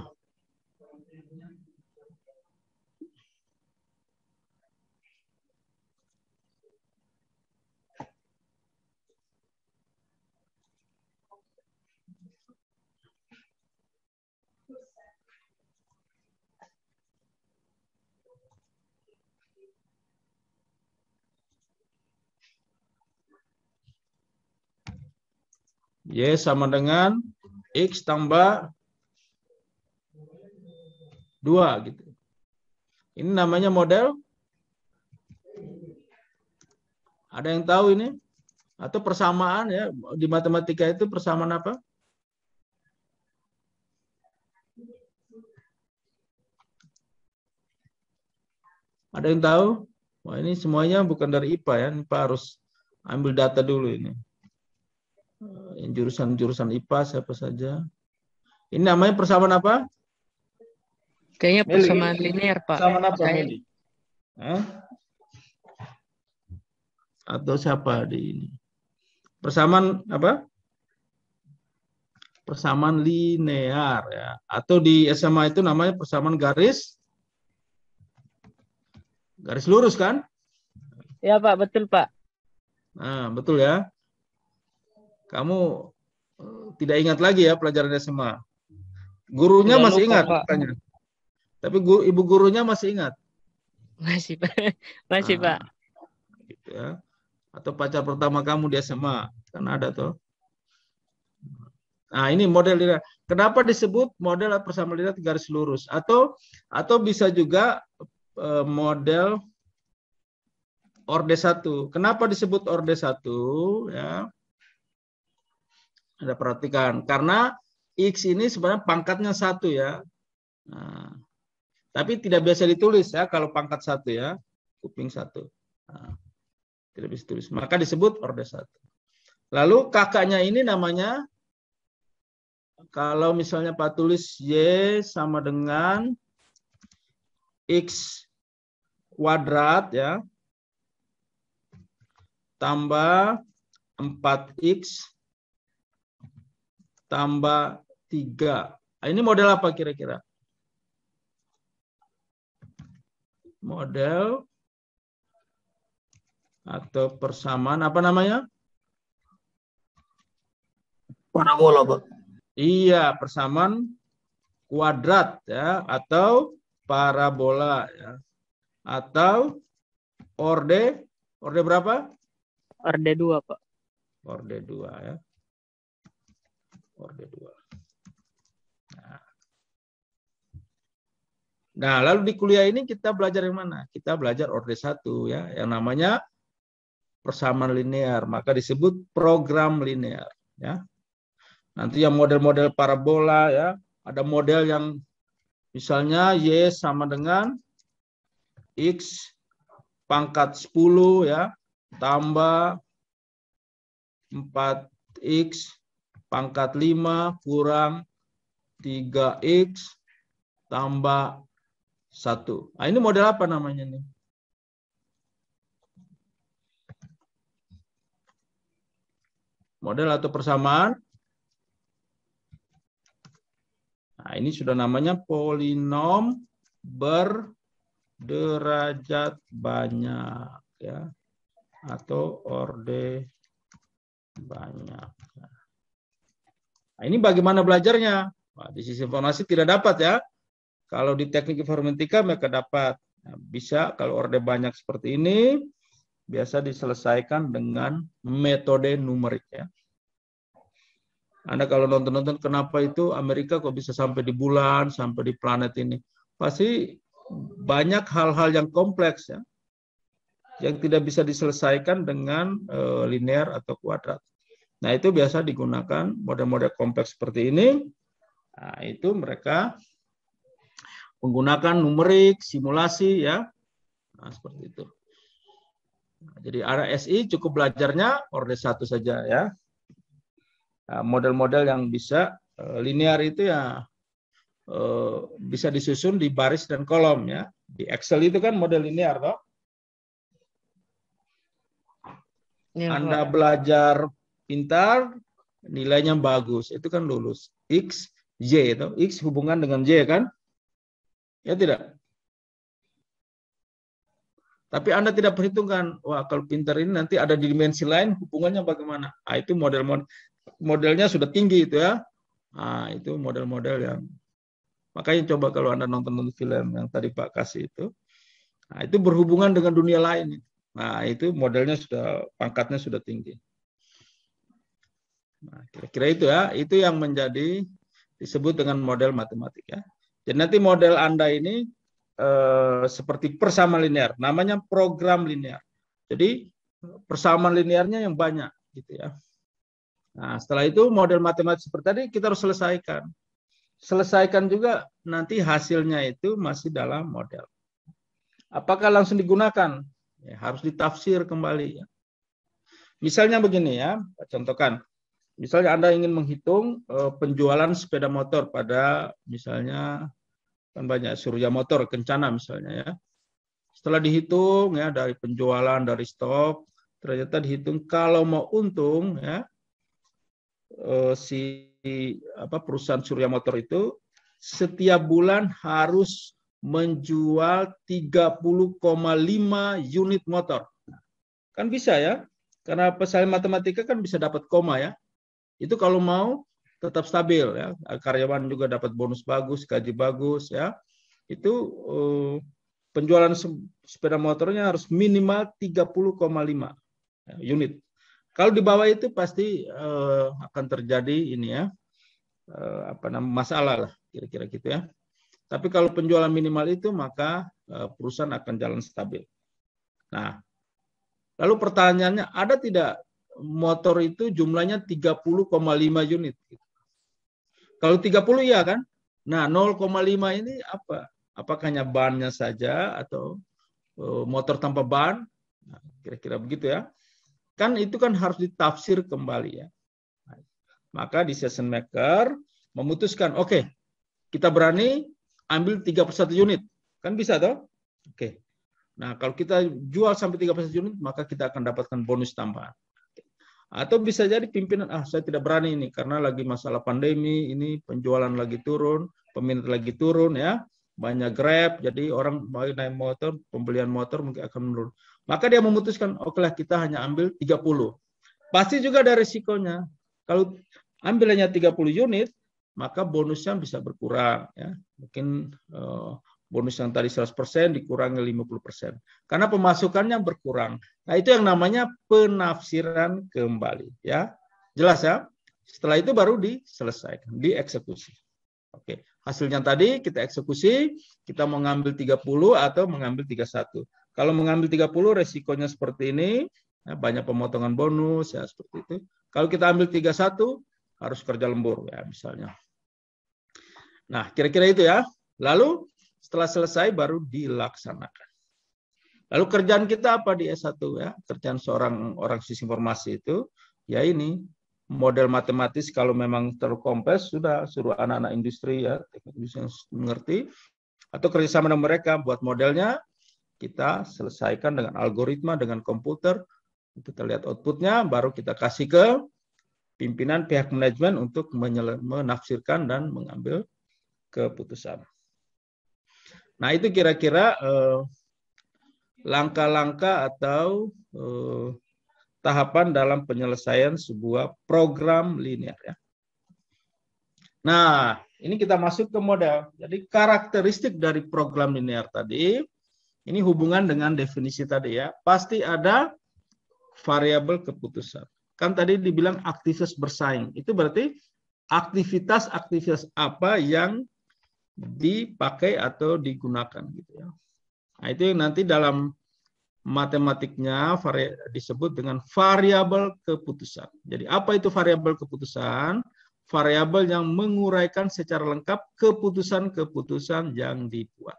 Y sama dengan X tambah 2 gitu. Ini namanya model. Ada yang tahu ini? Atau persamaan ya, di matematika itu persamaan apa? Ada yang tahu? Wah, ini semuanya bukan dari IPA ya. IPA harus ambil data dulu ini. Jurusan-jurusan IPA siapa saja? Ini namanya persamaan apa? Kayaknya persamaan linear, Pak. Persamaan apa, Meli? Atau siapa di ini? Persamaan apa? Persamaan linear ya. Atau di SMA itu namanya persamaan garis lurus kan? Ya, Pak, betul, Pak. Nah, betul ya. Kamu tidak ingat lagi ya pelajaran SMA. Gurunya Sudah masih lupa, ingat, Pak. tapi ibu gurunya masih ingat. Masih, Pak. Masih, Pak. Gitu ya. Atau pacar pertama kamu di SMA, kan ada tuh. Nah, ini model linear. Kenapa disebut model persamaan linear garis lurus? Atau bisa juga model orde 1. Kenapa disebut orde 1 ya? Anda perhatikan, karena X ini sebenarnya pangkatnya 1 ya. Nah, tapi tidak biasa ditulis ya kalau pangkat 1 ya, kuping 1. Nah, tidak bisa ditulis. Maka disebut orde 1. Lalu kakaknya ini namanya, kalau misalnya Pak tulis Y sama dengan X kuadrat ya, tambah 4X tambah 3. Ini model apa kira-kira? Model atau persamaan apa namanya? Parabola, Pak. Iya, persamaan kuadrat ya, atau parabola ya. Atau orde berapa? Orde 2, Pak. Orde 2 ya. Orde 2. Nah, lalu di kuliah ini kita belajar yang mana? Kita belajar orde 1 ya, yang namanya persamaan linear, maka disebut program linear ya. Nanti yang model-model parabola ya, ada model yang misalnya Y sama dengan X pangkat 10 ya, tambah 4X pangkat 5 kurang 3X tambah 1. Nah, ini model apa namanya nih? Model atau persamaan? Nah, ini sudah namanya polinom berderajat banyak ya, atau orde banyak. Nah, ini bagaimana belajarnya? Nah, di sisi informasi tidak dapat ya. Kalau di teknik informatika mereka dapat. Nah, bisa kalau orde banyak seperti ini biasa diselesaikan dengan metode numerik ya. Anda kalau nonton-nonton kenapa itu Amerika kok bisa sampai di bulan, sampai di planet ini. Pasti banyak hal-hal yang kompleks ya, yang tidak bisa diselesaikan dengan linear atau kuadrat. Nah, itu biasa digunakan model-model kompleks seperti ini. Nah, itu mereka menggunakan numerik, simulasi ya. Nah, seperti itu. Nah, jadi RSI cukup belajarnya orde 1 saja ya. Nah, model-model yang bisa linear itu ya bisa disusun di baris dan kolom ya. Di Excel itu kan model linear toh. Ya, Anda belajar pintar, nilainya bagus, itu kan lulus. X, Y itu, X hubungan dengan Y kan? Ya tidak? Tapi Anda tidak perhitungkan, wah kalau pintar ini nanti ada di dimensi lain, hubungannya bagaimana? Ah, itu modelnya sudah tinggi itu ya. Ah, itu model-model yang, makanya coba kalau Anda nonton film yang tadi Pak kasih itu, nah, itu berhubungan dengan dunia lain. Nah, itu modelnya sudah, pangkatnya sudah tinggi. Nah, kira-kira itu ya, itu yang menjadi disebut dengan model matematik ya. Jadi nanti model Anda ini seperti persamaan linear, namanya program linear. Jadi persamaan linearnya yang banyak gitu ya. Nah, setelah itu model matematik seperti tadi kita harus selesaikan. Selesaikan juga nanti hasilnya itu masih dalam model. Apakah langsung digunakan? Ya, harus ditafsir kembali ya. Misalnya begini ya, contohkan. Misalnya Anda ingin menghitung penjualan sepeda motor pada misalnya kan banyak Surya Motor, Kencana misalnya ya. Setelah dihitung ya dari penjualan, dari stok, ternyata dihitung kalau mau untung ya perusahaan Surya Motor itu setiap bulan harus menjual 30,5 unit motor. Kan bisa ya. Karena pesaing matematika kan bisa dapat koma ya. Itu kalau mau tetap stabil ya, karyawan juga dapat bonus bagus, gaji bagus ya. Itu penjualan sepeda motornya harus minimal 30,5 unit. Kalau di bawah itu pasti akan terjadi ini ya, masalah lah kira-kira gitu ya. Tapi kalau penjualan minimal itu maka perusahaan akan jalan stabil. Nah, lalu pertanyaannya, ada tidak motor itu jumlahnya 30,5 unit? Kalau 30 ya kan? Nah, 0,5 ini apa? Apakah hanya bannya saja atau motor tanpa ban? Nah, kira-kira begitu ya. Kan itu kan harus ditafsir kembali ya. Maka decision maker memutuskan, oke, kita berani ambil 31 unit. Kan bisa toh? Oke. Nah, kalau kita jual sampai 31 unit, maka kita akan dapatkan bonus tambahan. Atau bisa jadi pimpinan, saya tidak berani ini karena lagi masalah pandemi, ini penjualan lagi turun, peminat lagi turun ya, banyak Grab, jadi orang mau naik motor, pembelian motor mungkin akan menurun. Maka dia memutuskan, oke lah kita hanya ambil 30. Pasti juga ada risikonya. Kalau ambil hanya 30 unit, maka bonusnya bisa berkurang ya. Mungkin bonus yang tadi 100% dikurangi 50%. Karena pemasukannya berkurang. Nah, itu yang namanya penafsiran kembali. Ya, jelas ya? Setelah itu baru diselesaikan, dieksekusi. Oke, hasilnya tadi kita eksekusi, kita mau ngambil 30 atau mengambil 31. Kalau mengambil 30, resikonya seperti ini, ya, banyak pemotongan bonus, ya seperti itu. Kalau kita ambil 31, harus kerja lembur, ya misalnya. Nah, kira-kira itu ya. Lalu, setelah selesai baru dilaksanakan. Lalu kerjaan kita apa di S1 ya? Kerjaan seorang orang sistem informasi itu ya ini model matematis kalau memang terlalu kompleks sudah suruh anak-anak industri ya, teknik industri yang mengerti atau kerjasama dengan mereka buat modelnya, kita selesaikan dengan algoritma dengan komputer, kita lihat outputnya baru kita kasih ke pimpinan pihak manajemen untuk menafsirkan dan mengambil keputusan. Nah, itu kira-kira langkah-langkah atau tahapan dalam penyelesaian sebuah program linear. Ya. Nah, ini kita masuk ke model. Jadi karakteristik dari program linear tadi, ini hubungan dengan definisi tadi ya. Pasti ada variabel keputusan. Kan tadi dibilang aktivitas bersaing. Itu berarti aktivitas apa yang dipakai atau digunakan gitu ya. Nah, itu nanti dalam matematiknya disebut dengan variabel keputusan. Jadi apa itu variabel keputusan? Variabel yang menguraikan secara lengkap keputusan-keputusan yang dibuat.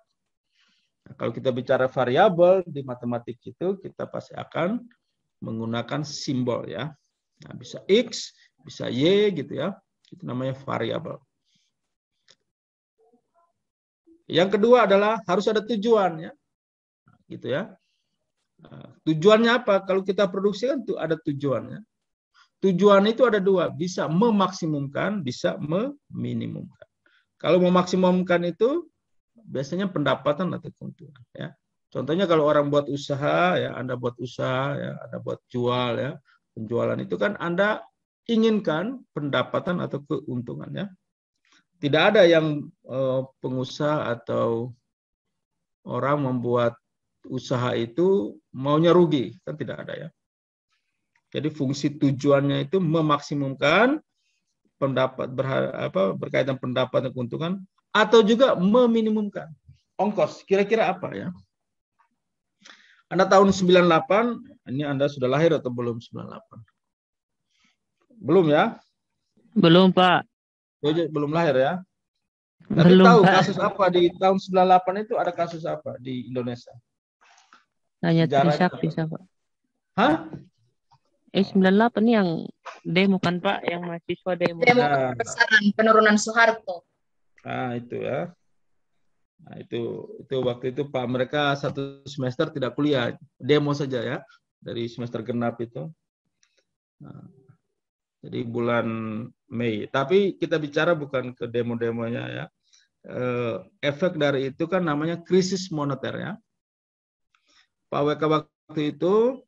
Nah, kalau kita bicara variabel di matematik itu, kita pasti akan menggunakan simbol ya. Nah, bisa X, bisa Y gitu ya. Itu namanya variabel. Yang kedua adalah harus ada tujuan ya. Gitu ya. Nah, tujuannya apa? Kalau kita produksi kan ada tujuannya. Tujuan itu ada dua, bisa memaksimumkan, bisa meminimumkan. Kalau memaksimumkan itu biasanya pendapatan atau keuntungan ya. Contohnya kalau orang buat usaha ya, Anda buat usaha ya, Anda buat jual ya. Penjualan itu kan Anda inginkan pendapatan atau keuntungan ya. Tidak ada yang pengusaha atau orang membuat usaha itu maunya rugi, kan tidak ada ya. Jadi fungsi tujuannya itu memaksimumkan berkaitan pendapat dan keuntungan, atau juga meminimumkan ongkos. Kira-kira apa ya? Anda tahun 98, ini Anda sudah lahir atau belum 98? Belum ya? Belum, Pak. Belum lahir ya? Tapi Belum, tahu Pak. kasus apa di tahun 98 itu, ada kasus apa di Indonesia? Hanya Sejarah Trisakti, Pak. Hah? 98 nih yang demo kan, Pak, yang mahasiswa demo. Demo besar-besaran penurunan Soeharto. Nah, itu ya. Nah, itu waktu itu Pak, mereka 1 semester tidak kuliah, demo saja ya, dari semester genap itu. Nah, jadi bulan Mei. Tapi kita bicara bukan ke demo-demonya ya. Efek dari itu kan namanya krisis moneter ya. Pak WK waktu itu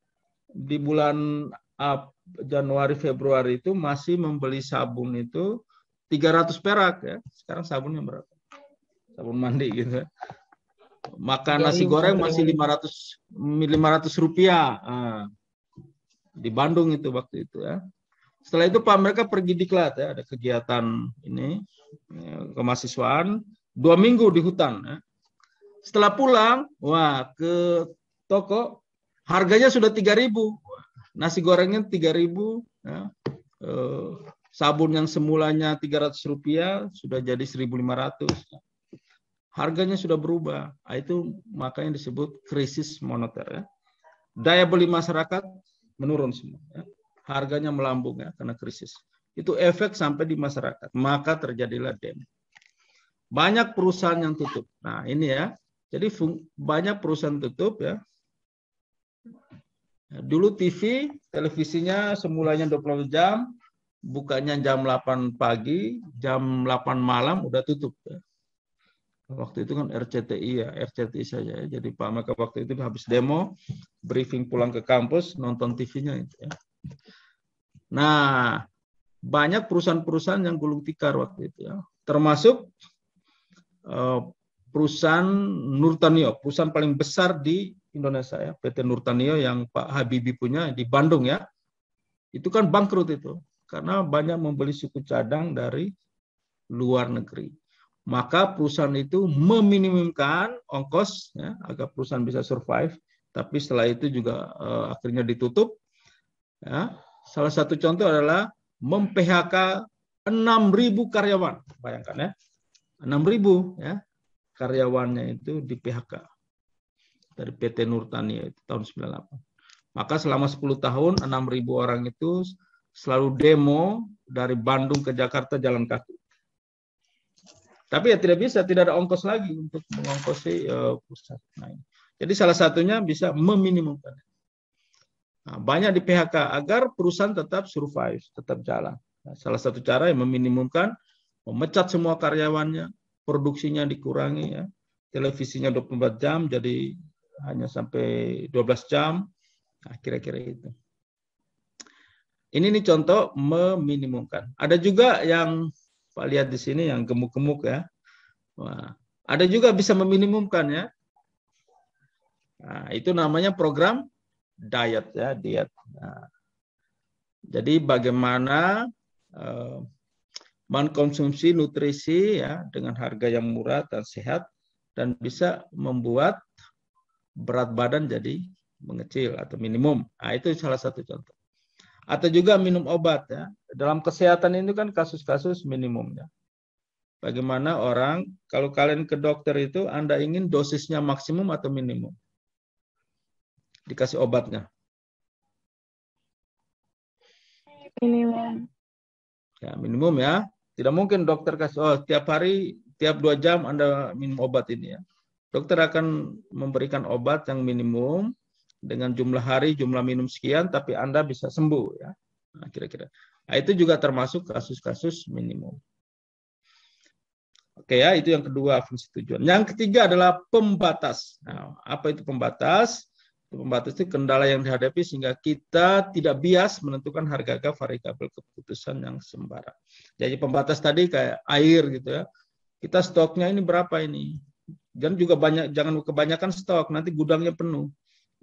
di bulan Januari Februari itu masih membeli sabun itu 300 perak ya. Sekarang sabunnya berapa? Sabun mandi gitu. Makan nasi goreng masih 500 rupiah. Nah, di Bandung itu waktu itu ya. Setelah itu Pak, mereka pergi diklat ya, ada kegiatan ini kemahasiswaan 2 minggu di hutan ya. Setelah pulang, wah, ke toko harganya sudah 3.000. Nasi gorengnya 3.000 ya. Sabun yang semulanya 300 rupiah sudah jadi 1.500. Harganya sudah berubah. Nah, itu makanya disebut krisis moneter ya. Daya beli masyarakat menurun semua ya. Harganya melambung ya karena krisis. Itu efek sampai di masyarakat. Maka terjadilah demo. Banyak perusahaan yang tutup. Nah, ini ya. Jadi banyak perusahaan tutup ya. Dulu televisinya semulanya 24 jam, bukanya jam 8 pagi, jam 8 malam udah tutup ya. Waktu itu kan RCTI ya, RCTI saja ya. Jadi Pak Maka waktu itu habis demo, briefing pulang ke kampus, nonton TV-nya itu ya. Nah, banyak perusahaan-perusahaan yang gulung tikar waktu itu ya. Termasuk perusahaan Nurtanio, perusahaan paling besar di Indonesia ya, PT Nurtanio yang Pak Habibie punya di Bandung ya. Itu kan bangkrut itu karena banyak membeli suku cadang dari luar negeri. Maka perusahaan itu meminimumkan ongkos ya, agar perusahaan bisa survive, tapi setelah itu juga akhirnya ditutup ya. Salah satu contoh adalah mem-PHK 6.000 karyawan. Bayangkan ya. 6.000 ya karyawannya itu di PHK dari PT Nurtanio itu tahun 98. Maka selama 10 tahun 6.000 orang itu selalu demo dari Bandung ke Jakarta jalan kaki. Tapi ya tidak bisa, tidak ada ongkos lagi untuk mengongkosi pusat. Nah, jadi salah satunya bisa meminimumkan. Nah, banyak di PHK agar perusahaan tetap survive, tetap jalan. Nah, salah satu cara yang meminimumkan, memecat semua karyawannya, produksinya dikurangi ya. Televisinya 24 jam jadi hanya sampai 12 jam. Nah, kira-kira itu. Ini nih contoh meminimumkan. Ada juga yang Pak lihat di sini yang gemuk-gemuk ya. Wah, ada juga bisa meminimumkan ya. Nah, itu namanya program diet ya, diet. Nah, jadi bagaimana mengkonsumsi nutrisi ya dengan harga yang murah dan sehat, dan bisa membuat berat badan jadi mengecil atau minimum. Nah, itu salah satu contoh. Atau juga minum obat ya. Dalam kesehatan ini kan kasus-kasus minimum ya. Bagaimana orang, kalau kalian ke dokter itu, Anda ingin dosisnya maksimum atau minimum? Dikasih obatnya. Minimum. Ya, minimum ya. Tidak mungkin dokter kasih, oh tiap hari, tiap 2 jam Anda minum obat ini ya. Dokter akan memberikan obat yang minimum, dengan jumlah hari, jumlah minum sekian, tapi Anda bisa sembuh ya. Nah, kira-kira. Nah, itu juga termasuk kasus-kasus minimum. Oke ya, itu yang kedua, fungsi tujuan. Yang ketiga adalah pembatas. Nah, apa itu pembatas? Pembatas itu kendala yang dihadapi sehingga kita tidak bias menentukan harga variabel keputusan yang sembarang. Jadi pembatas tadi kayak air gitu ya. Kita stoknya ini berapa ini? Dan juga jangan kebanyakan stok, nanti gudangnya penuh.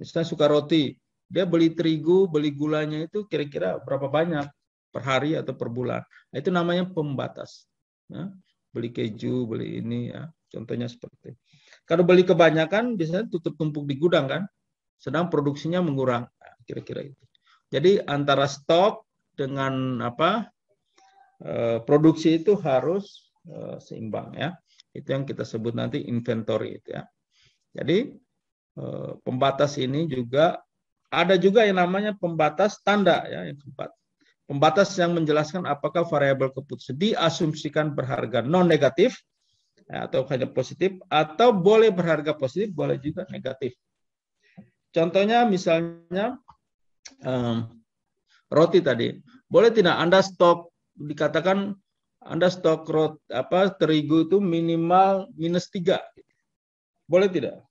Misalnya suka roti, dia beli terigu, beli gulanya itu kira-kira berapa banyak per hari atau per bulan. Nah, itu namanya pembatas. Ya. Beli keju, beli ini ya, contohnya seperti itu. Kalau beli kebanyakan biasanya tumpuk di gudang kan, sedang produksinya mengurang, nah, kira-kira itu. Jadi antara stok dengan produksi itu harus seimbang ya. Itu yang kita sebut nanti inventory itu ya. Jadi pembatas ini juga ada juga yang namanya pembatas tanda ya, yang keempat. Pembatas yang menjelaskan apakah variabel keputusan diasumsikan berharga non negatif ya, atau hanya positif, atau boleh berharga positif, boleh juga negatif. Contohnya misalnya roti tadi, boleh tidak Anda stok, dikatakan Anda stok terigu itu minimal -3, boleh tidak?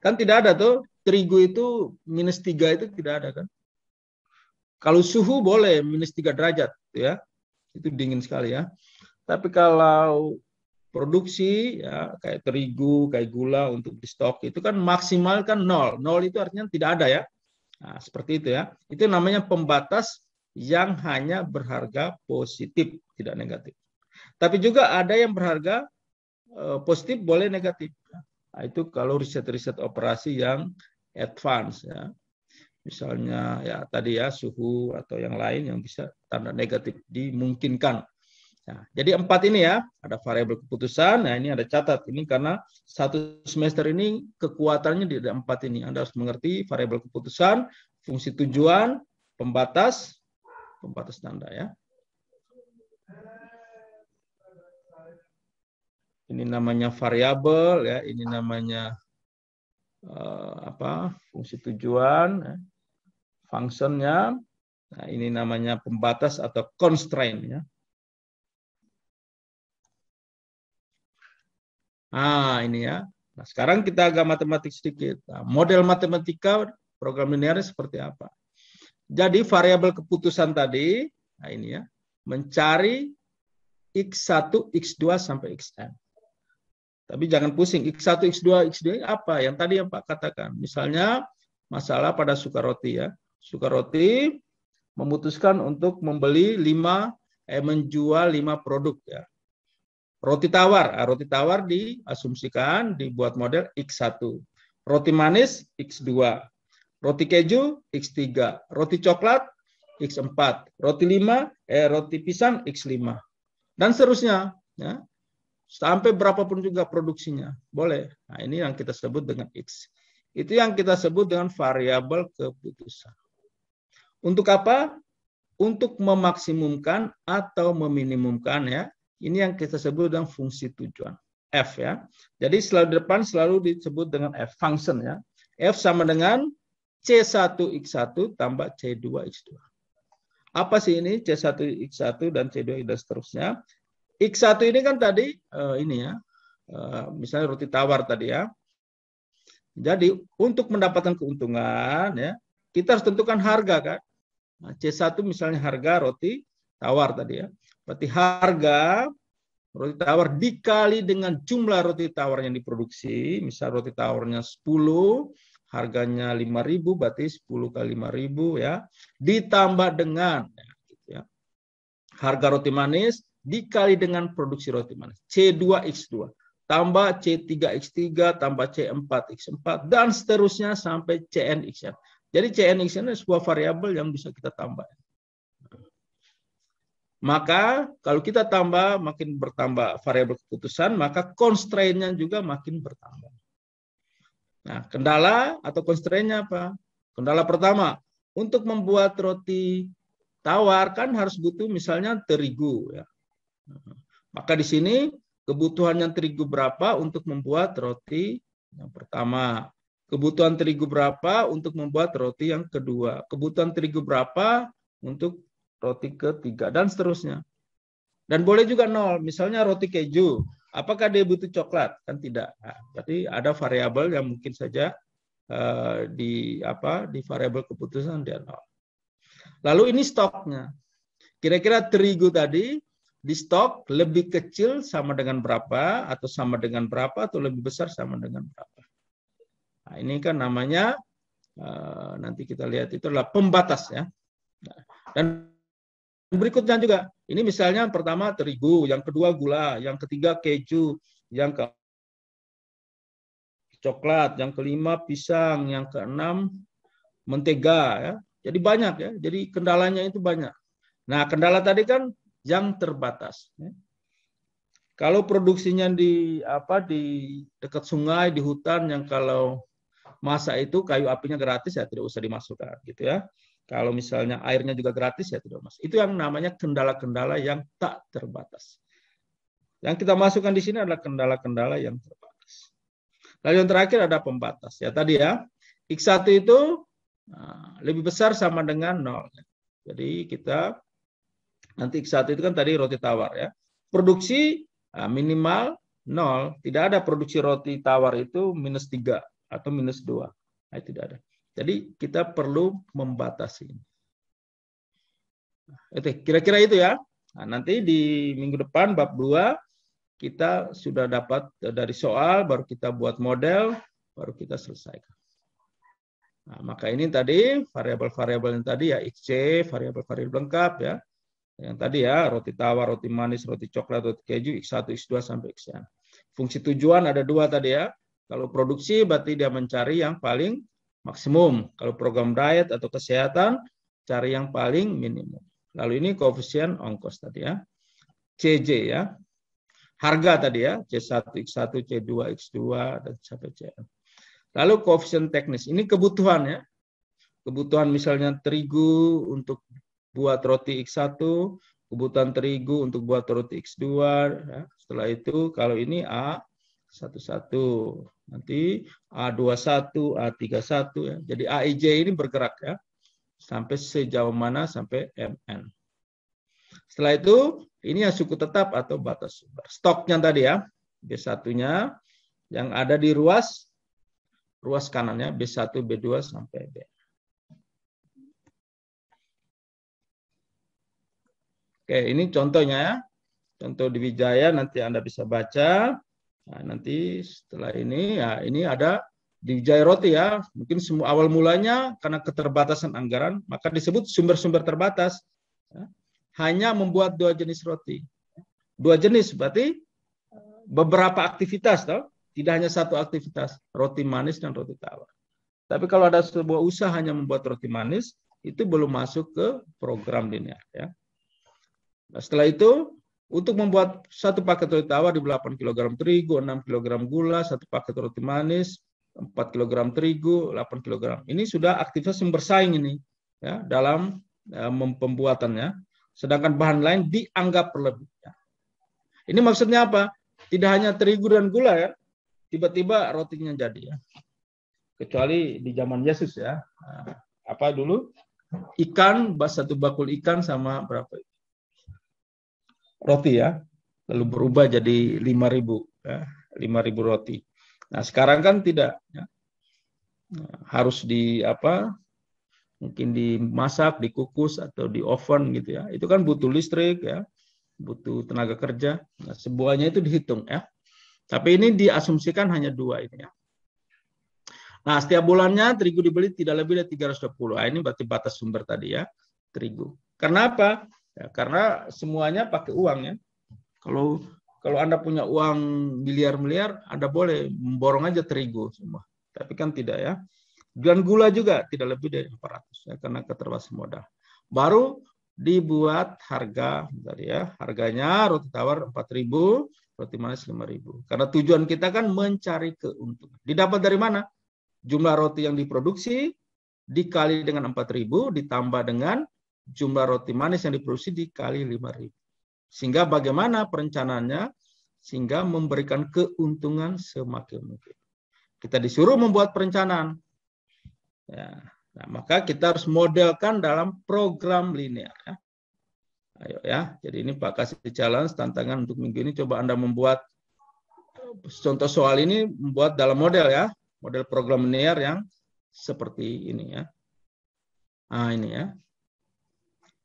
Kan tidak ada tuh, terigu itu -3 itu tidak ada kan. Kalau suhu boleh -3 derajat ya. Itu dingin sekali ya. Tapi kalau produksi ya kayak terigu, kayak gula untuk di stok itu kan maksimal kan 0. 0 itu artinya tidak ada ya. Nah, seperti itu ya. Itu namanya pembatas yang hanya berharga positif, tidak negatif. Tapi juga ada yang berharga positif, boleh negatif. Nah, itu kalau riset-riset operasi yang advance ya. Misalnya ya tadi ya suhu atau yang lain yang bisa tanda negatif dimungkinkan. Nah, jadi 4 ini ya, ada variabel keputusan. Nah, ini ada catat ini karena satu semester ini kekuatannya di 4 ini. Anda harus mengerti variabel keputusan, fungsi tujuan, pembatas tanda ya. Ini namanya variabel ya, ini namanya fungsi tujuan, ya. Functionnya. Nah, ini namanya pembatas atau constraint ya. Nah, ini ya. Nah, sekarang kita agak matematik sedikit. Nah, model matematika program linear seperti apa? Jadi variabel keputusan tadi, nah ini ya, mencari X1, X2 sampai Xn. Tapi jangan pusing, X1, X2, X2 apa? Yang tadi yang Pak katakan. Misalnya masalah pada Sukaroti ya. Sukaroti memutuskan untuk menjual 5 produk ya. Roti tawar diasumsikan dibuat model X1. Roti manis X2. Roti keju X3. Roti coklat X4. Roti pisang X5. Dan seterusnya ya. Sampai berapapun juga produksinya. Boleh. Nah, ini yang kita sebut dengan X. Itu yang kita sebut dengan variabel keputusan. Untuk apa? Untuk memaksimumkan atau meminimumkan ya. Ini yang kita sebut dengan fungsi tujuan. F ya. Jadi selalu depan selalu disebut dengan F, function ya. F sama dengan C1X1 tambah C2X2. Apa sih ini C1X1 dan C2 dan seterusnya? X1 ini kan tadi ini ya, misalnya roti tawar tadi ya. Jadi untuk mendapatkan keuntungan ya, kita harus tentukan harga kan. Nah, C1 misalnya harga roti tawar tadi ya. Berarti harga roti tawar dikali dengan jumlah roti tawar yang diproduksi. Misal roti tawarnya 10, harganya 5.000 berarti 10 kali 5.000 ya, ditambah dengan ya, harga roti manis dikali dengan produksi roti manis C2X2 tambah C3X3 tambah C4X4 dan seterusnya sampai CNXN. Jadi CNXN adalah sebuah variabel yang bisa kita tambah. Maka kalau kita tambah, makin bertambah variabel keputusan, maka constraint-nya juga makin bertambah. Nah, kendala atau constraint-nya apa? Kendala pertama, untuk membuat roti tawar kan harus butuh misalnya terigu. Ya. Maka di sini kebutuhannya terigu berapa untuk membuat roti yang pertama. Kebutuhan terigu berapa untuk membuat roti yang kedua. Kebutuhan terigu berapa untuk roti ketiga, dan seterusnya. Dan boleh juga nol, misalnya roti keju. Apakah dia butuh coklat? Kan tidak. Nah, berarti ada variabel yang mungkin saja di variabel keputusan dia nol. Lalu ini stoknya. Kira-kira terigu tadi di stok lebih kecil sama dengan berapa, atau sama dengan berapa, atau lebih besar sama dengan berapa. Nah, ini kan namanya, nanti kita lihat itu adalah pembatas ya. Nah, dan berikutnya juga, ini misalnya pertama terigu, yang kedua gula, yang ketiga keju, yang ke coklat, yang kelima pisang, yang keenam mentega ya. Jadi banyak ya. Jadi kendalanya itu banyak. Nah, kendala tadi kan yang terbatas. Ya. Kalau produksinya di dekat sungai, di hutan, yang kalau masa itu kayu apinya gratis ya tidak usah dimasukkan gitu ya. Kalau misalnya airnya juga gratis ya tidak masuk. Itu yang namanya kendala-kendala yang tak terbatas. Yang kita masukkan di sini adalah kendala-kendala yang terbatas. Lalu yang terakhir ada pembatas. Ya tadi ya, X1 itu lebih besar sama dengan 0. Jadi kita nanti X1 itu kan tadi roti tawar ya. Produksi minimal 0. Tidak ada produksi roti tawar itu -3 atau -2. Nah, tidak ada. Jadi kita perlu membatasi. Itu kira-kira itu ya. Nah, nanti di minggu depan bab 2 kita sudah dapat dari soal, baru kita buat model, baru kita selesaikan. Nah, maka ini tadi variabel-variabel yang tadi ya, XC, variabel-variabel lengkap ya. Yang tadi ya, roti tawar, roti manis, roti coklat, roti keju, X1, X2 sampai Xn. Fungsi tujuan ada 2 tadi ya. Kalau produksi berarti dia mencari yang paling maksimum. Kalau program diet atau kesehatan, cari yang paling minimum. Lalu ini koefisien ongkos tadi ya. CJ ya. Harga tadi ya. C1, X1, C2, X2, dan sampai Cn. Lalu koefisien teknis. Ini kebutuhan ya. Kebutuhan misalnya terigu untuk buat roti X1, kebutuhan terigu untuk buat roti X2. Ya. Setelah itu kalau ini A11, nanti A21, A31 ya. Jadi AIJ ini bergerak ya. Sampai sejauh mana sampai MN. Setelah itu ini yang suku tetap atau batas sumber. Stoknya tadi ya. B1-nya yang ada di ruas kanannya B1, B2 sampai B. Oke, ini contohnya ya. Contoh di Wijaya nanti Anda bisa baca. Nah, nanti setelah ini ya ini ada di Wijaya Roti ya. Mungkin semua awal mulanya karena keterbatasan anggaran, maka disebut sumber-sumber terbatas. Ya. Hanya membuat 2 jenis roti. 2 jenis berarti beberapa aktivitas toh. Tidak hanya satu aktivitas, roti manis dan roti tawar. Tapi kalau ada sebuah usaha hanya membuat roti manis, itu belum masuk ke program linear ya. Nah, setelah itu untuk membuat 1 paket roti tawar di 8 kg terigu, 6 kg gula, 1 paket roti manis, 4 kg terigu, 8 kg. Ini sudah aktivitas yang bersaing ini ya dalam pembuatannya. Sedangkan bahan lain dianggap berlebih. Ya. Ini maksudnya apa? Tidak hanya terigu dan gula ya. Tiba-tiba rotinya jadi ya. Kecuali di zaman Yesus ya. Nah, apa dulu? Ikan, 1 bakul ikan sama berapa? Roti ya. Lalu berubah jadi 5.000 ya. 5.000 roti. Nah, sekarang kan tidak ya. Harus mungkin dimasak, dikukus atau di oven gitu ya. Itu kan butuh listrik ya. Butuh tenaga kerja. Nah, semuanya itu dihitung ya. Tapi ini diasumsikan hanya 2 ini ya. Nah, setiap bulannya terigu dibeli tidak lebih dari 320. Nah, ini berarti batas sumber tadi ya, terigu. Karena apa? Ya, karena semuanya pakai uang ya. Kalau Anda punya uang miliar-miliar, Anda boleh memborong aja terigu semua. Tapi kan tidak ya. Dan gula juga tidak lebih dari 400 ya, karena keterbatasan modal. Baru dibuat harga tadi ya. Harganya roti tawar 4.000, roti manis 5.000. Karena tujuan kita kan mencari keuntungan. Didapat dari mana? Jumlah roti yang diproduksi dikali dengan 4.000 ditambah dengan jumlah roti manis yang diproduksi dikali 5.000. Sehingga bagaimana perencanaannya? Sehingga memberikan keuntungan semakin mungkin. Kita disuruh membuat perencanaan. Ya. Nah, maka kita harus modelkan dalam program linear. Ya. Ayo ya. Jadi ini Pak kasih challenge, tantangan untuk minggu ini. Coba Anda membuat contoh soal ini, membuat dalam model ya. Model program linear yang seperti ini ya. Nah ini ya.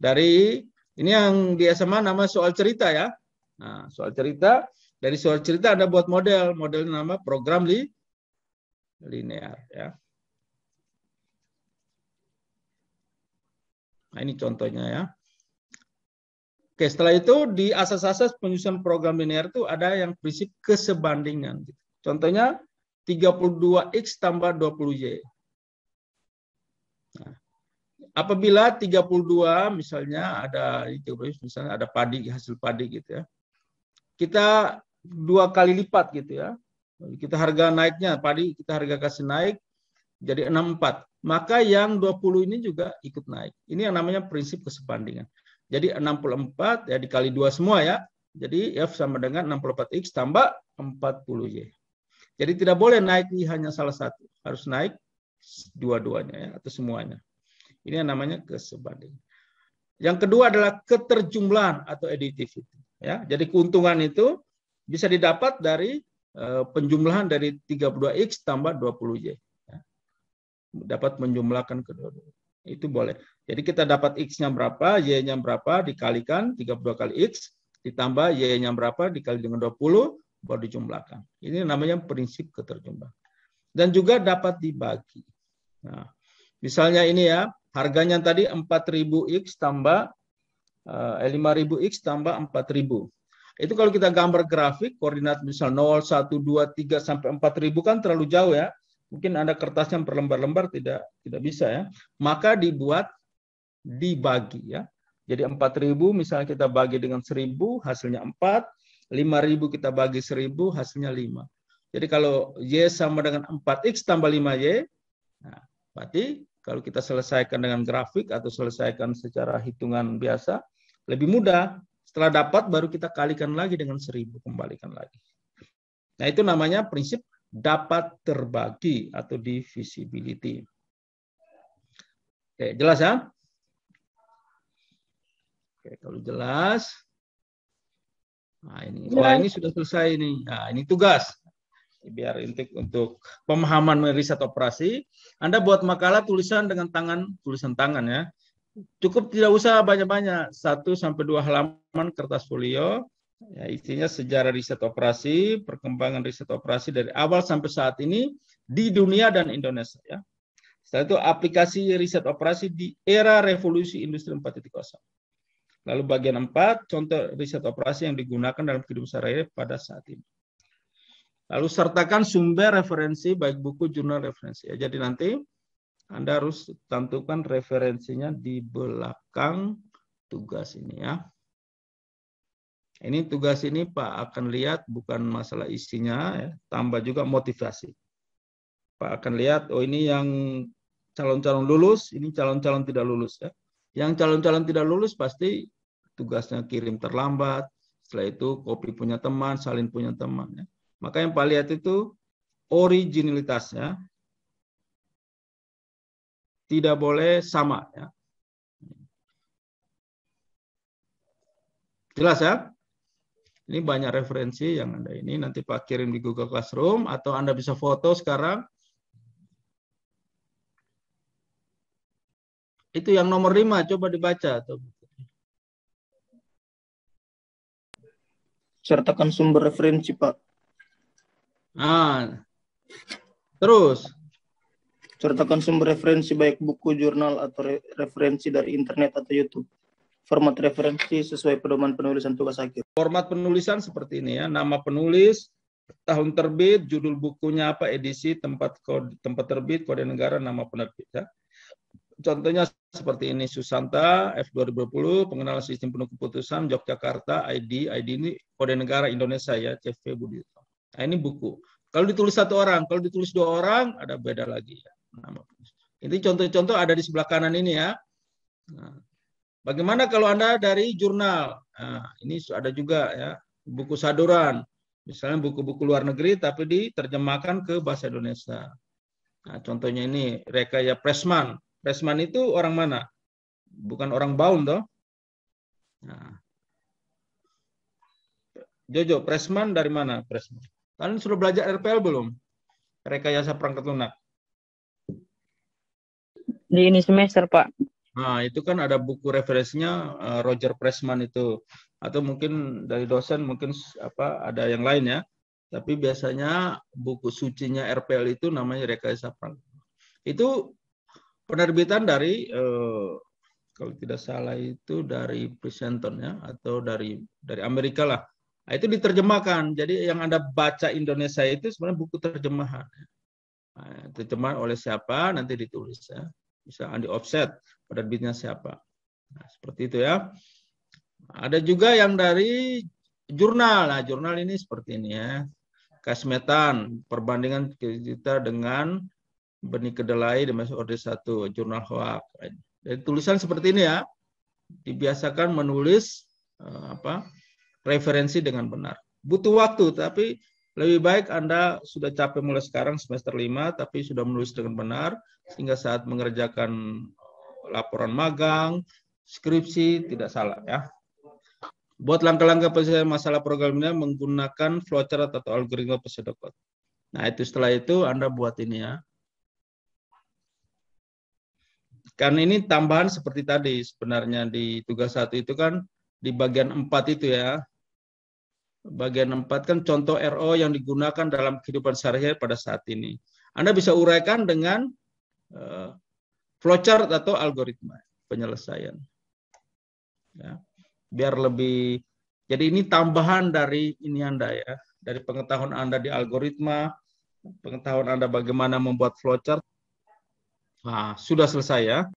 Dari ini yang di SMA nama soal cerita ya. Nah soal cerita, dari soal cerita Anda buat model. Model nama program linear ya. Nah ini contohnya ya. Oke, setelah itu di asas-asas penyusunan program linear itu ada yang prinsip kesebandingan. Contohnya 32X tambah 20Y. Nah, apabila 32 misalnya ada padi, hasil padi gitu ya. Kita 2 kali lipat gitu ya. Kita harga naiknya, padi kita harga kasih naik jadi 64. Maka yang 20 ini juga ikut naik. Ini yang namanya prinsip kesebandingan. Jadi 64 ya dikali 2 semua ya. Jadi F sama dengan 64X tambah 40Y. Jadi tidak boleh naik hanya salah satu. Harus naik dua-duanya ya, atau semuanya. Ini yang namanya kesebandingan. Yang kedua adalah keterjumlahan atau additivity. Ya. Jadi keuntungan itu bisa didapat dari penjumlahan dari 32X tambah 20Y. Dapat menjumlahkan kedua-duanya. Itu boleh. Jadi kita dapat X-nya berapa, Y-nya berapa, dikalikan 32 kali X, ditambah Y-nya berapa, dikali dengan 20, baru dijumlahkan. Ini namanya prinsip keterjumlahan. Dan juga dapat dibagi. Nah, misalnya ini ya, harganya tadi 4.000X tambah 5.000X tambah 4.000. Itu kalau kita gambar grafik, koordinat misal 0, 1, 2, 3, sampai 4.000 kan terlalu jauh ya. Mungkin Anda kertasnya berlembar-lembar tidak bisa ya. Maka dibagi ya. Jadi 4.000 misalnya kita bagi dengan 1.000 hasilnya 4, 5.000 kita bagi 1.000 hasilnya 5. Jadi kalau Y sama dengan 4X tambah 5Y, nah, berarti kalau kita selesaikan dengan grafik atau selesaikan secara hitungan biasa, lebih mudah. Setelah dapat baru kita kalikan lagi dengan 1.000, kembalikan lagi. Nah itu namanya prinsip dapat terbagi atau divisibility. Oke, jelas ya? Oke, kalau jelas. Nah, ini. Wah, ini sudah selesai ini. Nah, ini tugas. Biar untuk pemahaman riset operasi, Anda buat makalah tulisan dengan tulisan tangan ya. Cukup tidak usah banyak-banyak, 1 sampai 2 halaman kertas folio. Ya, isinya sejarah riset operasi, perkembangan riset operasi dari awal sampai saat ini di dunia dan Indonesia. Ya. Setelah itu aplikasi riset operasi di era revolusi industri 4.0. Lalu bagian 4, contoh riset operasi yang digunakan dalam kehidupan sehari-hari pada saat ini. Lalu sertakan sumber referensi, baik buku, jurnal, referensi. Ya, jadi nanti Anda harus tentukan referensinya di belakang tugas ini ya. Ini tugas ini Pak akan lihat bukan masalah isinya, ya, tambah juga motivasi. Pak akan lihat, oh ini yang calon-calon lulus, ini calon-calon tidak lulus. Ya. Yang calon-calon tidak lulus pasti tugasnya kirim terlambat, setelah itu copy punya teman, salin punya teman. Ya. Maka yang Pak lihat itu originalitasnya tidak boleh sama. Ya. Jelas ya? Ini banyak referensi yang Anda ini nanti Pak kirim di Google Classroom atau Anda bisa foto sekarang. Itu yang nomor 5, coba dibaca. Sertakan sumber referensi, Pak. Nah, terus Sertakan sumber referensi baik buku, jurnal, atau referensi dari internet atau YouTube. Format referensi sesuai pedoman penulisan tugas akhir. Format penulisan seperti ini ya, nama penulis, tahun terbit, judul bukunya apa, edisi, tempat terbit, kode negara, nama penerbit ya. Contohnya seperti ini, Susanta, F 2020, pengenalan sistem penuh keputusan, Yogyakarta, ID ini kode negara Indonesia ya, CV Budi. Nah, ini buku. Kalau ditulis satu orang, kalau ditulis dua orang, ada beda lagi ya. Ini contoh-contoh ada di sebelah kanan ini ya. Nah, bagaimana kalau Anda dari jurnal? Nah, ini ada juga ya, buku saduran. Misalnya buku-buku luar negeri tapi diterjemahkan ke bahasa Indonesia. Nah, contohnya ini Rekaya Pressman. Pressman itu orang mana? Bukan orang Baum toh. Nah. Jojo, Pressman dari mana? Pressman. Kalian sudah belajar RPL belum? Rekayasa perangkat lunak. Di ini semester, Pak. Nah, itu kan ada buku referensinya Roger Pressman itu. Atau mungkin dari dosen mungkin ada yang lain ya. Tapi biasanya buku sucinya RPL itu namanya Rekayasa Perangkat. Itu penerbitan dari kalau tidak salah itu dari Princeton ya, atau dari Amerika lah. Nah, itu diterjemahkan. Jadi yang Anda baca Indonesia itu sebenarnya buku terjemahan. Nah, terjemahan oleh siapa nanti ditulis ya. Bisa di offset penerbitnya siapa. Nah, seperti itu ya. Ada juga yang dari jurnal. Nah, jurnal ini seperti ini ya. Kasmetan, perbandingan kita dengan Benih Kedelai di Masuk Orde 1, jurnal hoak. Jadi tulisan seperti ini ya. Dibiasakan menulis referensi dengan benar. Butuh waktu, tapi lebih baik Anda sudah capek mulai sekarang semester 5, tapi sudah menulis dengan benar, sehingga saat mengerjakan laporan magang, skripsi, tidak salah ya. Buat langkah-langkah penyelesaian masalah programnya menggunakan flowchart atau algoritma pseudocode. Nah, itu setelah itu Anda buat ini ya. Kan ini tambahan seperti tadi, sebenarnya di tugas 1 itu kan di bagian 4 itu ya. Bagian 4 kan contoh RO yang digunakan dalam kehidupan sehari-hari pada saat ini. Anda bisa uraikan dengan flowchart atau algoritma penyelesaian. Ya. Biar lebih, jadi ini tambahan dari ini Anda ya, dari pengetahuan Anda di algoritma, pengetahuan Anda bagaimana membuat flowchart. Nah, sudah selesai ya.